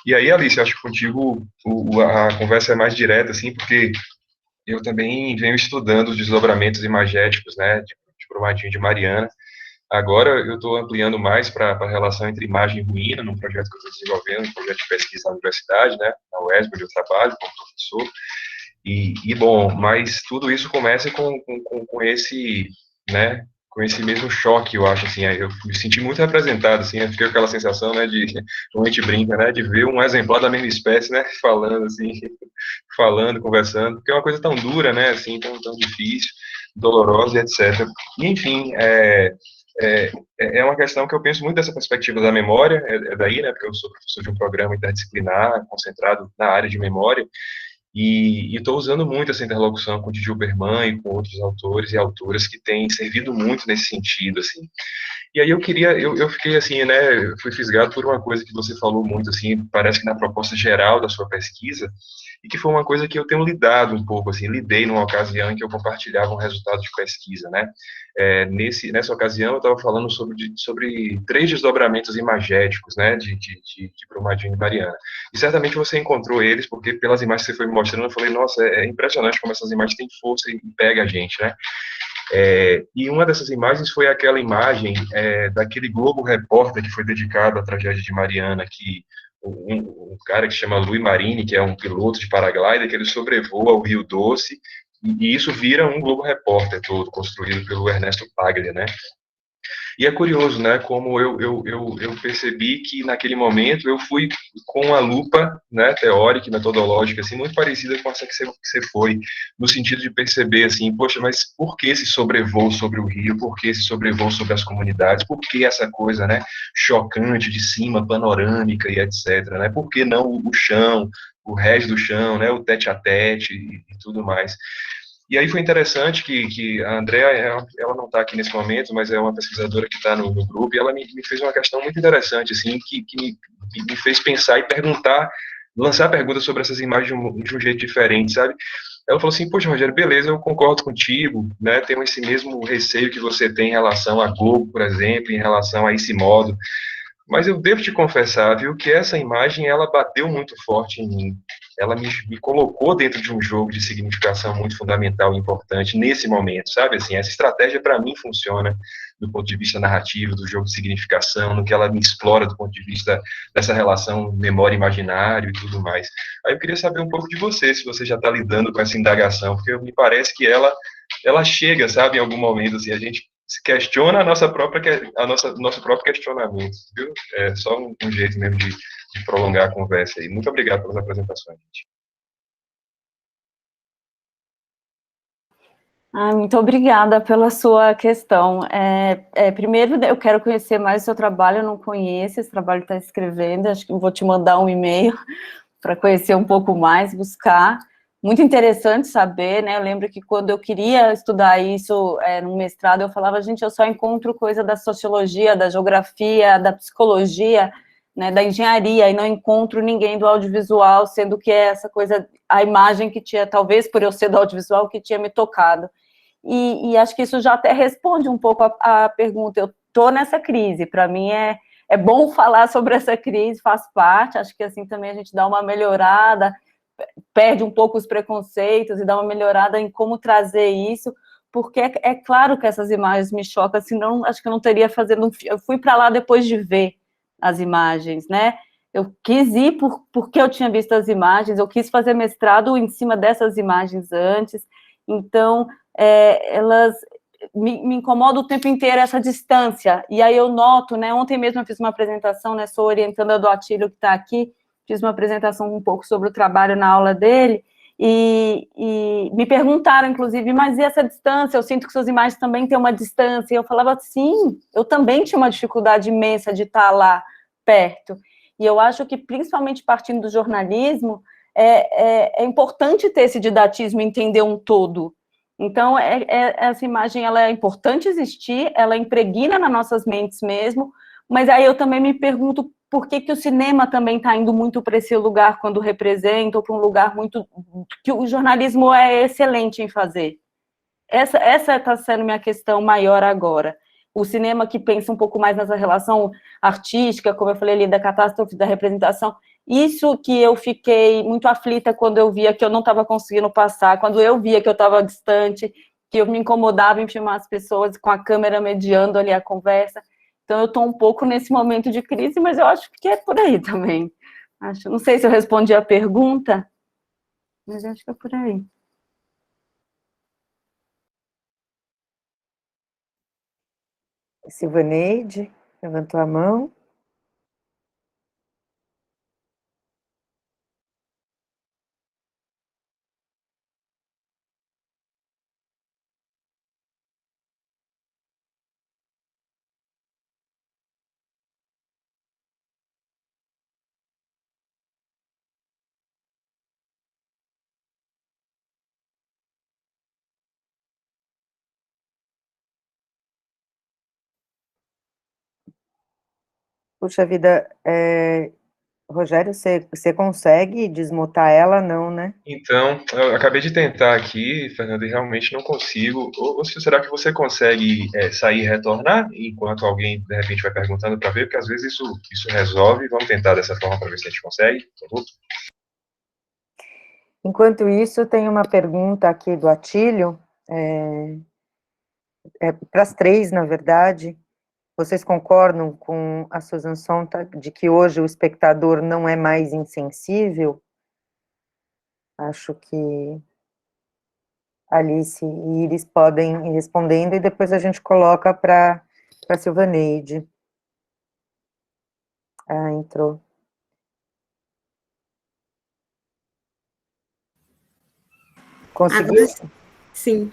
E aí, Alice, acho que contigo a conversa é mais direta, assim, porque eu também venho estudando os desdobramentos imagéticos, né, de Brumadinho de Mariana. Agora eu estou ampliando mais para a relação entre imagem e ruína, num projeto que eu estou desenvolvendo, um projeto de pesquisa na universidade, né, na UESB, onde eu trabalho como professor. Bom, mas tudo isso começa com esse, né, com esse mesmo choque, eu acho, assim, eu me senti muito representado, assim, eu fiquei com aquela sensação, né, como a gente brinca, né, de ver um exemplar da mesma espécie, né, falando, assim, falando, conversando, porque é uma coisa tão dura, né, assim, tão difícil, dolorosa e etc. E, enfim, é uma questão que eu penso muito dessa perspectiva da memória, é daí, né, porque eu sou professor de um programa interdisciplinar, concentrado na área de memória, e estou usando muito essa interlocução com o Didi Huberman e com outros autores e autoras que têm servido muito nesse sentido, assim. E aí eu fiquei assim, né, fui fisgado por uma coisa que você falou muito, assim, parece que na proposta geral da sua pesquisa, e que foi uma coisa que eu tenho lidado um pouco, assim, lidei numa ocasião em que eu compartilhava um resultado de pesquisa, né. Nessa ocasião eu estava falando sobre 3 desdobramentos imagéticos, né, de Brumadinho e Mariana. E certamente você encontrou eles, porque pelas imagens que você foi me mostrando, eu falei, nossa, é impressionante como essas imagens têm força e pega a gente, né. E uma dessas imagens foi aquela imagem daquele Globo Repórter que foi dedicado à tragédia de Mariana, que um cara que se chama Luiz Marini, que é um piloto de paraglider, que ele sobrevoa o Rio Doce, e isso vira um Globo Repórter todo, construído pelo Ernesto Paglia, né? E é curioso, né, como eu percebi que naquele momento eu fui com uma lupa, né, teórica e metodológica, assim, muito parecida com essa que você foi, no sentido de perceber, assim, poxa, mas por que esse sobrevoo sobre o rio, por que esse sobrevoo sobre as comunidades, por que essa coisa, né, chocante de cima, panorâmica e etc, né, por que não o chão, o resto do chão, né, o tete-a-tete e tudo mais. E aí foi interessante que a Andrea, ela não está aqui nesse momento, mas é uma pesquisadora que está no grupo, e ela me fez uma questão muito interessante, assim, que me fez pensar e perguntar, lançar perguntas sobre essas imagens de um jeito diferente, sabe? Ela falou assim, poxa, Rogério, beleza, eu concordo contigo, né, tenho esse mesmo receio que você tem em relação a Globo, por exemplo, em relação a esse modo, mas eu devo te confessar, viu, que essa imagem, ela bateu muito forte em mim. Ela me colocou dentro de um jogo de significação muito fundamental e importante nesse momento, sabe? Assim, essa estratégia, para mim, funciona do ponto de vista narrativo, do jogo de significação, no que ela me explora do ponto de vista dessa relação memória-imaginário e tudo mais. Aí eu queria saber um pouco de você, se você já está lidando com essa indagação, porque me parece que ela chega, sabe, em algum momento, assim, a gente se questiona nosso próprio questionamento, viu? É só um jeito mesmo de prolongar a conversa aí. Muito obrigado pelas apresentações, gente. Muito obrigada pela sua questão. Primeiro, eu quero conhecer mais o seu trabalho, eu não conheço, esse trabalho que está escrevendo, acho que vou te mandar um e-mail para conhecer um pouco mais, buscar. Muito interessante saber, né? Eu lembro que quando eu queria estudar isso no mestrado, eu falava, gente, eu só encontro coisa da sociologia, da geografia, da psicologia, né, da engenharia, e não encontro ninguém do audiovisual, sendo que é essa coisa, a imagem que tinha, talvez por eu ser do audiovisual, que tinha me tocado. E acho que isso já até responde um pouco a pergunta. Eu estou nessa crise, para mim é bom falar sobre essa crise, faz parte, acho que assim também a gente dá uma melhorada, perde um pouco os preconceitos e dá uma melhorada em como trazer isso, porque é claro que essas imagens me chocam, senão acho que eu não teria fazendo um filme. Eu fui para lá depois de ver as imagens, né? Eu quis ir porque eu tinha visto as imagens, eu quis fazer mestrado em cima dessas imagens antes, então elas me incomodam o tempo inteiro essa distância, e aí eu noto, né, ontem mesmo eu fiz uma apresentação, né, sou orientanda do Atílio que está aqui, fiz uma apresentação um pouco sobre o trabalho na aula dele, e me perguntaram, inclusive, mas e essa distância? Eu sinto que suas imagens também têm uma distância, e eu falava, sim, eu também tinha uma dificuldade imensa de estar lá, perto, e eu acho que, principalmente partindo do jornalismo, é importante ter esse didatismo, entender um todo. Então, essa imagem, ela é importante existir, ela impregna nas nossas mentes mesmo, mas aí eu também me pergunto por que o cinema também está indo muito para esse lugar quando representa, ou para um lugar muito... que o jornalismo é excelente em fazer. Essa está sendo minha questão maior agora. O cinema que pensa um pouco mais nessa relação artística, como eu falei ali, da catástrofe, da representação, isso que eu fiquei muito aflita quando eu via que eu não estava conseguindo passar, quando eu via que eu estava distante, que eu me incomodava em filmar as pessoas com a câmera mediando ali a conversa. Então, eu estou um pouco nesse momento de crise, mas eu acho que é por aí também. Não sei se eu respondi a pergunta, mas acho que é por aí. Silvaneide, levantou a mão. Puxa vida, Rogério, você consegue desmutar ela? Não, né? Então, eu acabei de tentar aqui, Fernando, e realmente não consigo. Ou será que você consegue sair e retornar enquanto alguém, de repente, vai perguntando para ver? Porque às vezes isso resolve. Vamos tentar dessa forma para ver se a gente consegue, por favor? Enquanto isso, tem uma pergunta aqui do Atílio, para as três, na verdade. Vocês concordam com a Susan Sontag de que hoje o espectador não é mais insensível? Acho que Alice e Iris podem ir respondendo, e depois a gente coloca para a Silvaneide. Ah, entrou. Conseguiu? Agora sim,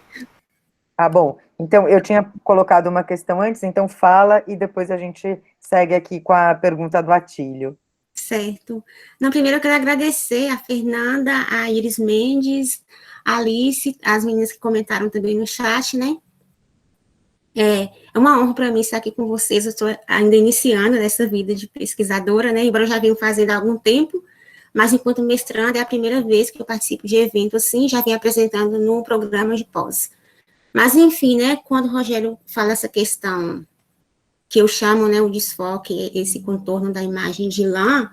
Ah, bom. Então, eu tinha colocado uma questão antes, então fala e depois a gente segue aqui com a pergunta do Atílio. certo. Não, primeiro eu quero agradecer a Fernanda, a Iris Mendes, a Alice, as meninas que comentaram também no chat, né? É uma honra para mim estar aqui com vocês. Eu estou ainda iniciando nessa vida de pesquisadora, né? Embora eu já venha fazendo há algum tempo, mas enquanto mestranda é a primeira vez que eu participo de evento assim, já venho apresentando no programa de pós. Mas, enfim, né, quando o Rogério fala essa questão que eu chamo, né, o desfoque, esse contorno da imagem de lã,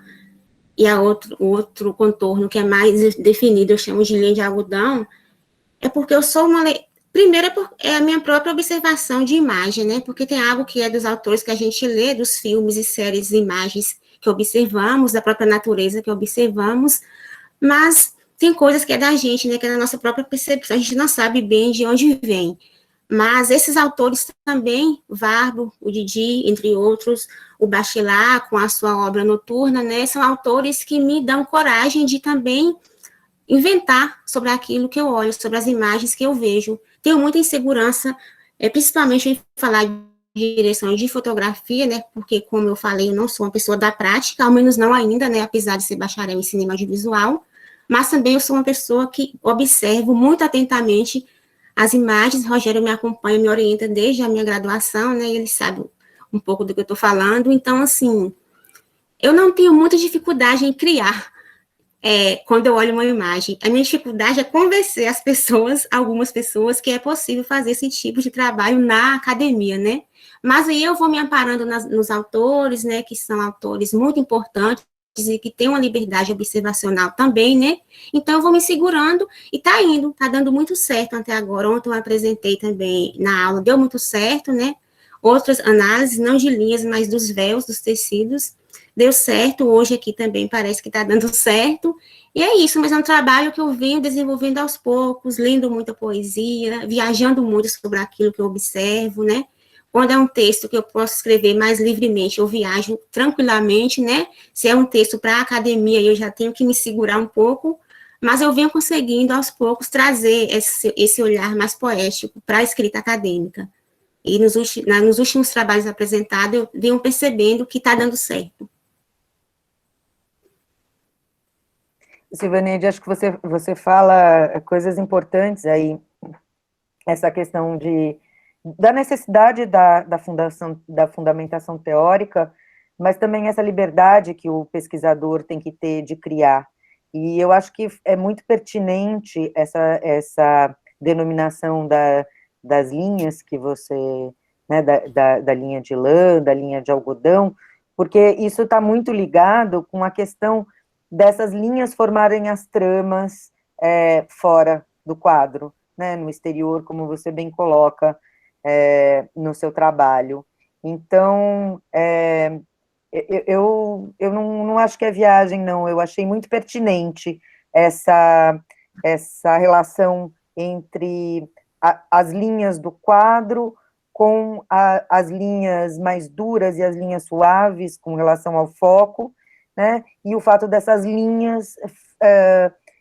e a outro contorno que é mais definido, eu chamo de linha de algodão, é porque eu sou uma... Primeiro é a minha própria observação de imagem, né, porque tem algo que é dos autores que a gente lê, dos filmes e séries de imagens que observamos, da própria natureza que observamos, mas tem coisas que é da gente, né, que é da nossa própria percepção, a gente não sabe bem de onde vem. Mas esses autores também, Varbo, o Didi, entre outros, o Bachelard, com a sua obra noturna, né, são autores que me dão coragem de também inventar sobre aquilo que eu olho, sobre as imagens que eu vejo. Tenho muita insegurança, principalmente em falar de direção de fotografia, né, porque, como eu falei, eu não sou uma pessoa da prática, ao menos não ainda, né, apesar de ser bacharel em cinema audiovisual, mas também eu sou uma pessoa que observo muito atentamente as imagens. Rogério me acompanha, me orienta desde a minha graduação, né, ele sabe um pouco do que eu estou falando, então, assim, eu não tenho muita dificuldade em criar quando eu olho uma imagem. A minha dificuldade é convencer as pessoas, algumas pessoas, que é possível fazer esse tipo de trabalho na academia, né? Mas aí eu vou me amparando nos autores, né, que são autores muito importantes e que têm uma liberdade observacional também, né? Então eu vou me segurando e tá indo, tá dando muito certo até agora. Ontem eu apresentei também na aula, deu muito certo, né? Outras análises, não de linhas, mas dos véus, dos tecidos, deu certo. Hoje aqui também parece que está dando certo. E é isso, mas é um trabalho que eu venho desenvolvendo aos poucos, lendo muita poesia, viajando muito sobre aquilo que eu observo, né? Quando é um texto que eu posso escrever mais livremente, eu viajo tranquilamente, né? Se é um texto para a academia, eu já tenho que me segurar um pouco, mas eu venho conseguindo, aos poucos, trazer esse olhar mais poético para a escrita acadêmica. E nos últimos trabalhos apresentados, eu venho percebendo que está dando certo. Silvaneide, acho que você fala coisas importantes aí, essa questão da necessidade da fundamentação teórica, mas também essa liberdade que o pesquisador tem que ter de criar. E eu acho que é muito pertinente essa denominação das linhas que você, né, da linha de lã, da linha de algodão, porque isso está muito ligado com a questão dessas linhas formarem as tramas fora do quadro, né, no exterior, como você bem coloca no seu trabalho. Então, eu não acho que é viagem, não, eu achei muito pertinente essa relação entre as linhas do quadro com as linhas mais duras e as linhas suaves com relação ao foco, né, e o fato dessas linhas,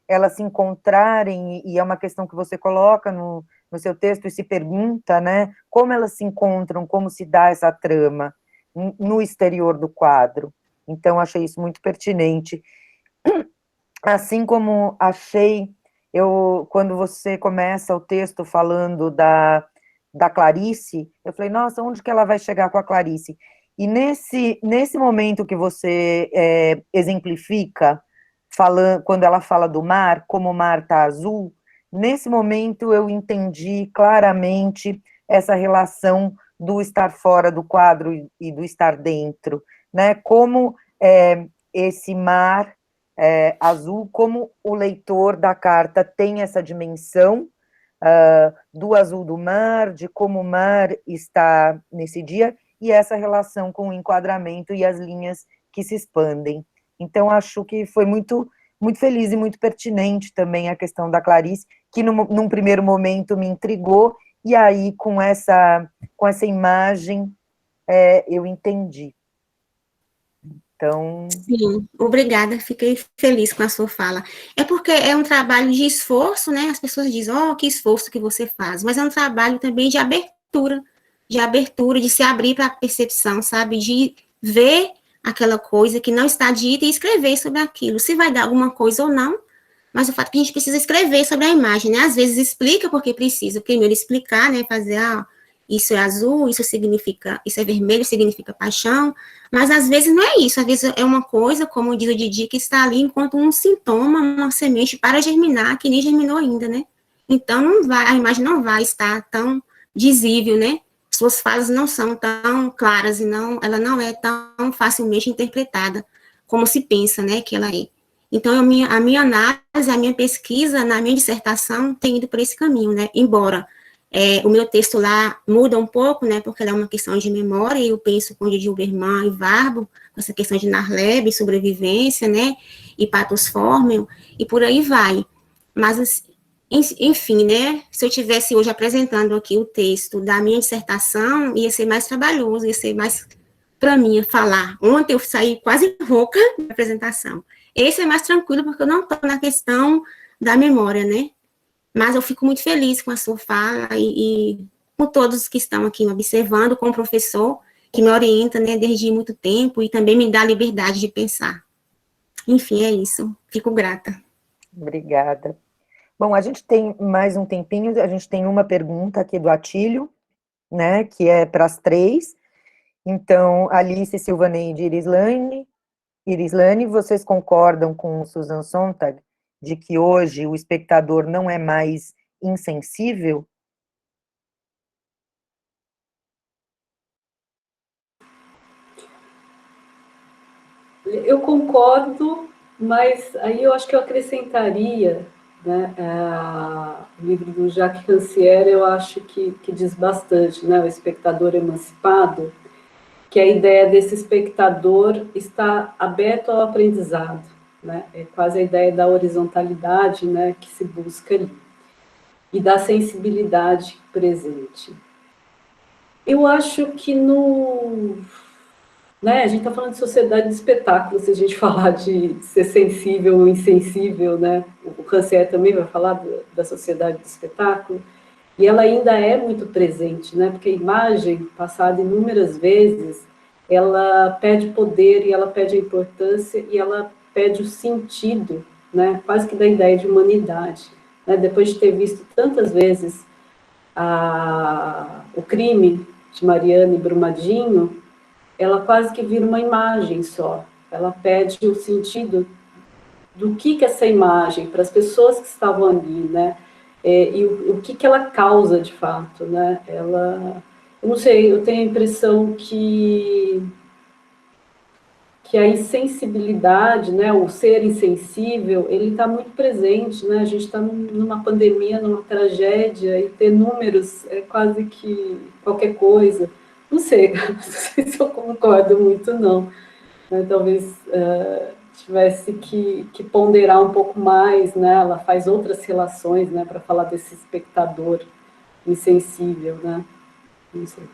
elas se encontrarem, e é uma questão que você coloca no seu texto e se pergunta, né, como elas se encontram, como se dá essa trama no exterior do quadro. Então, achei isso muito pertinente. Assim como achei, quando você começa o texto falando da Clarice, eu falei, nossa, onde que ela vai chegar com a Clarice? E nesse momento que você exemplifica, quando ela fala do mar, como o mar está azul, nesse momento eu entendi claramente essa relação do estar fora do quadro e do estar dentro, né? Como esse mar azul, como o leitor da carta tem essa dimensão do azul do mar, de como o mar está nesse dia, e essa relação com o enquadramento e as linhas que se expandem. Então, acho que foi muito, muito feliz e muito pertinente também a questão da Clarice, que num primeiro momento me intrigou, e aí com essa imagem eu entendi. Então... Sim, obrigada, fiquei feliz com a sua fala. É porque é um trabalho de esforço, né? As pessoas dizem, oh, que esforço que você faz, mas é um trabalho também de abertura, de se abrir para a percepção, sabe? De ver aquela coisa que não está dita e escrever sobre aquilo. Se vai dar alguma coisa ou não, mas o fato é que a gente precisa escrever sobre a imagem, né? Às vezes explica porque precisa primeiro explicar, né? Fazer, isso é azul, isso é vermelho, significa paixão, mas às vezes não é isso, às vezes é uma coisa, como diz o Didi, que está ali enquanto um sintoma, uma semente para germinar, que nem germinou ainda, né? Então a imagem não vai estar tão visível, né? Suas falas não são tão claras, ela não é tão facilmente interpretada como se pensa, né, que ela é. Então, a minha análise, a minha pesquisa, na minha dissertação, tem ido por esse caminho, né? Embora o meu texto lá muda um pouco, né, porque ela é uma questão de memória, e eu penso com Didi Huberman e Warburg, essa questão de Narleb, sobrevivência, né, e Pathos Formel, e por aí vai. Mas, enfim, né, se eu estivesse hoje apresentando aqui o texto da minha dissertação, ia ser mais trabalhoso, ia ser mais, para mim, falar. Ontem eu saí quase rouca da apresentação. Esse é mais tranquilo, porque eu não estou na questão da memória, né, mas eu fico muito feliz com a sua fala e com todos que estão aqui me observando, com o professor que me orienta, né, desde muito tempo e também me dá a liberdade de pensar. Enfim, é isso. Fico grata. Obrigada. Bom, a gente tem mais um tempinho, a gente tem uma pergunta aqui do Atílio, né, que é para as 3. Então, Alice, Silvaneide e Irislane, vocês concordam com Susan Sontag de que hoje o espectador não é mais insensível? Eu concordo, mas aí eu acho que eu acrescentaria, né, o livro do Jacques Rancière, eu acho que diz bastante, né, o espectador emancipado, que a ideia desse espectador está aberto ao aprendizado, né, é quase a ideia da horizontalidade, né, que se busca ali, e da sensibilidade presente. Eu acho que né, a gente está falando de sociedade de espetáculo, se a gente falar de ser sensível ou insensível, né? O Rancière também vai falar da sociedade de espetáculo, e ela ainda é muito presente, né? Porque a imagem, passada inúmeras vezes, ela pede poder, e ela pede a importância, e ela pede o sentido, né? Quase que da ideia de humanidade. Né? Depois de ter visto tantas vezes o crime de Mariana e Brumadinho, ela quase que vira uma imagem só. Ela pede o sentido do que essa imagem, para as pessoas que estavam ali, né? E o que ela causa de fato, né? Eu não sei, eu tenho a impressão que a insensibilidade, né, o ser insensível, ele está muito presente, né? A gente está numa pandemia, numa tragédia, e ter números é quase que qualquer coisa. Não sei, não sei se eu concordo muito, não. Talvez tivesse que ponderar um pouco mais, né? Ela faz outras relações, né, para falar desse espectador insensível, né? Isso aí.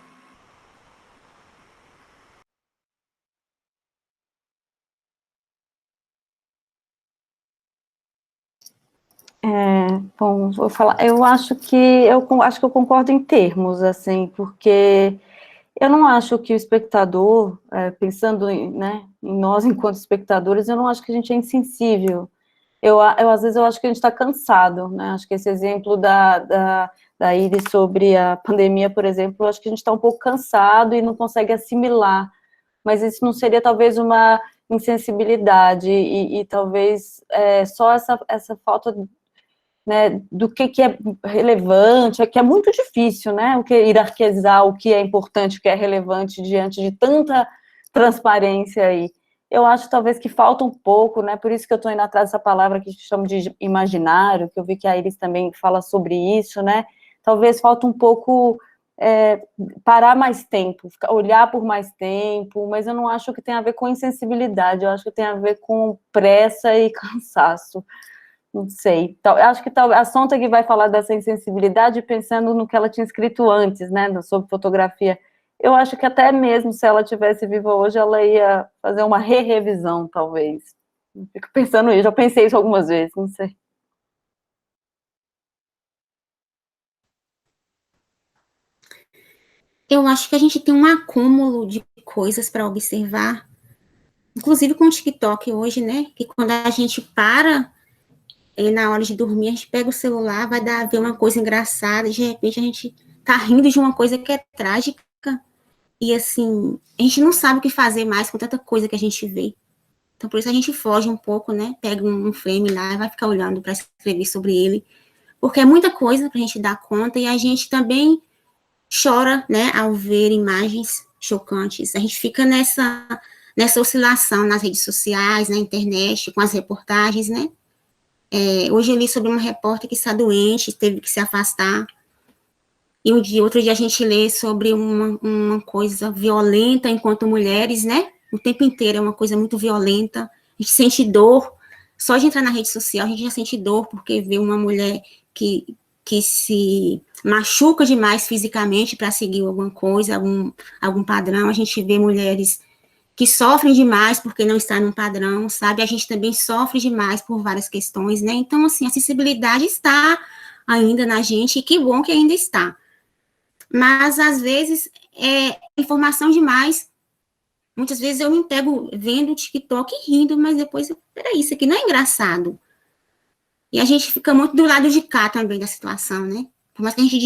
Bom, vou falar, eu acho que eu concordo em termos, assim, porque eu não acho que o espectador, pensando né, em nós enquanto espectadores, eu não acho que a gente é insensível. Às vezes eu acho que a gente está cansado, né? Acho que esse exemplo da Iris sobre a pandemia, por exemplo, eu acho que a gente está um pouco cansado e não consegue assimilar, mas isso não seria talvez uma insensibilidade e talvez só essa falta, né, do que é relevante, que é muito difícil, né, o que hierarquizar o que é importante, o que é relevante diante de tanta transparência aí. Eu acho talvez que falta um pouco, né, por isso que eu estou indo atrás dessa palavra que chamo de imaginário, que eu vi que a Iris também fala sobre isso, né, talvez falta um pouco parar mais tempo, olhar por mais tempo, mas eu não acho que tem a ver com insensibilidade, eu acho que tem a ver com pressa e cansaço. Não sei. Acho que a Sontag vai falar dessa insensibilidade pensando no que ela tinha escrito antes, né, sobre fotografia. Eu acho que até mesmo se ela tivesse viva hoje, ela ia fazer uma revisão, talvez. Fico pensando isso, já pensei isso algumas vezes, não sei. Eu acho que a gente tem um acúmulo de coisas para observar, inclusive com o TikTok hoje, né? Que quando a gente para na hora de dormir, a gente pega o celular, vai ver uma coisa engraçada, e de repente a gente tá rindo de uma coisa que é trágica, e assim, a gente não sabe o que fazer mais com tanta coisa que a gente vê. Então, por isso a gente foge um pouco, né? Pega um frame lá e vai ficar olhando para escrever sobre ele, porque é muita coisa para a gente dar conta, e a gente também chora, né, ao ver imagens chocantes. A gente fica nessa oscilação nas redes sociais, na internet, com as reportagens, né? Hoje eu li sobre uma repórter que está doente, teve que se afastar, e outro dia a gente lê sobre uma coisa violenta enquanto mulheres, né? O tempo inteiro é uma coisa muito violenta, a gente sente dor, só de entrar na rede social a gente já sente dor, porque vê uma mulher que se machuca demais fisicamente para seguir alguma coisa, algum padrão, a gente vê mulheres que sofrem demais porque não está num padrão, sabe? A gente também sofre demais por várias questões, né? Então, assim, a sensibilidade está ainda na gente, e que bom que ainda está. Mas, às vezes, informação demais. Muitas vezes eu me pego vendo o TikTok e rindo, mas depois, peraí, isso aqui não é engraçado. E a gente fica muito do lado de cá também da situação, né? Por mais que a gente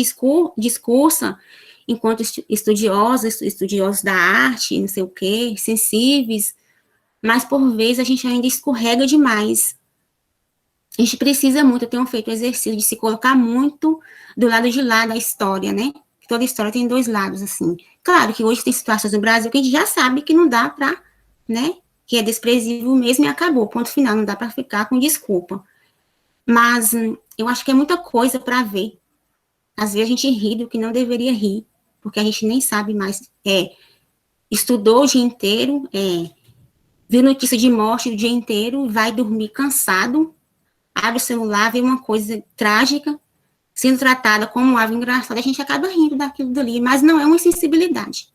discursa enquanto estudiosos da arte, não sei o quê, sensíveis, mas por vezes a gente ainda escorrega demais. A gente precisa muito, eu tenho feito o exercício de se colocar muito do lado de lá da história, né? Toda história tem dois lados, assim. Claro que hoje tem situações no Brasil que a gente já sabe que não dá para, né? Que é desprezível mesmo e acabou, ponto final, não dá para ficar com desculpa. Mas eu acho que é muita coisa para ver. Às vezes a gente ri do que não deveria rir, porque a gente nem sabe mais. Estudou o dia inteiro, viu notícia de morte o dia inteiro, vai dormir cansado, abre o celular, vê uma coisa trágica, sendo tratada como algo engraçado, a gente acaba rindo daquilo dali, mas não é uma insensibilidade.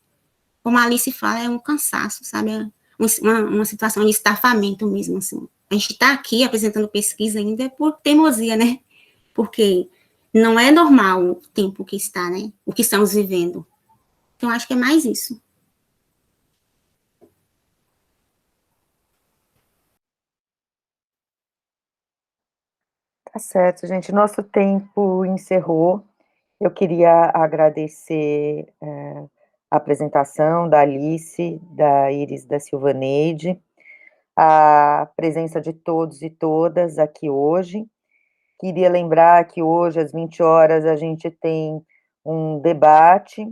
Como a Alice fala, é um cansaço, sabe? É uma situação de estafamento mesmo, assim. A gente está aqui apresentando pesquisa ainda por teimosia, né? Porque não é normal o tempo que está, né? O que estamos vivendo. Então, acho que é mais isso. Tá certo, gente. Nosso tempo encerrou. Eu queria agradecer a apresentação da Alice, da Iris da Silvaneide, a presença de todos e todas aqui hoje. Queria lembrar que hoje, às 20 horas, a gente tem um debate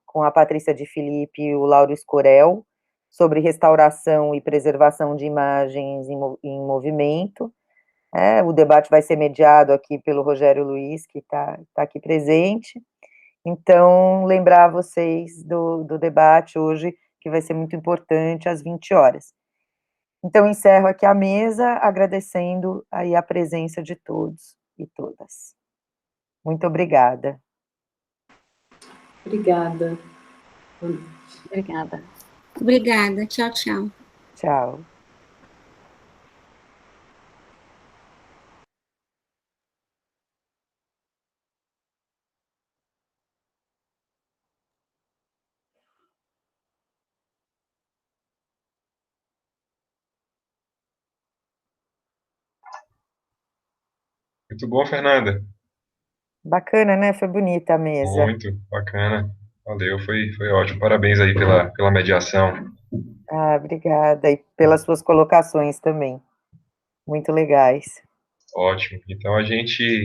com a Patrícia de Filipe e o Lauro Escorel sobre restauração e preservação de imagens em movimento. O debate vai ser mediado aqui pelo Rogério Luiz, que está aqui presente. Então, lembrar vocês do debate hoje, que vai ser muito importante, às 20 horas. Então, encerro aqui a mesa, agradecendo aí a presença de todos e todas. Muito obrigada. Obrigada. Obrigada. Obrigada. Tchau, tchau. Tchau. Muito bom, Fernanda. Bacana, né? Foi bonita a mesa. Muito bacana. Valeu, foi ótimo. Parabéns aí pela mediação. Ah, obrigada. E pelas suas colocações também. Muito legais. Ótimo. Então a gente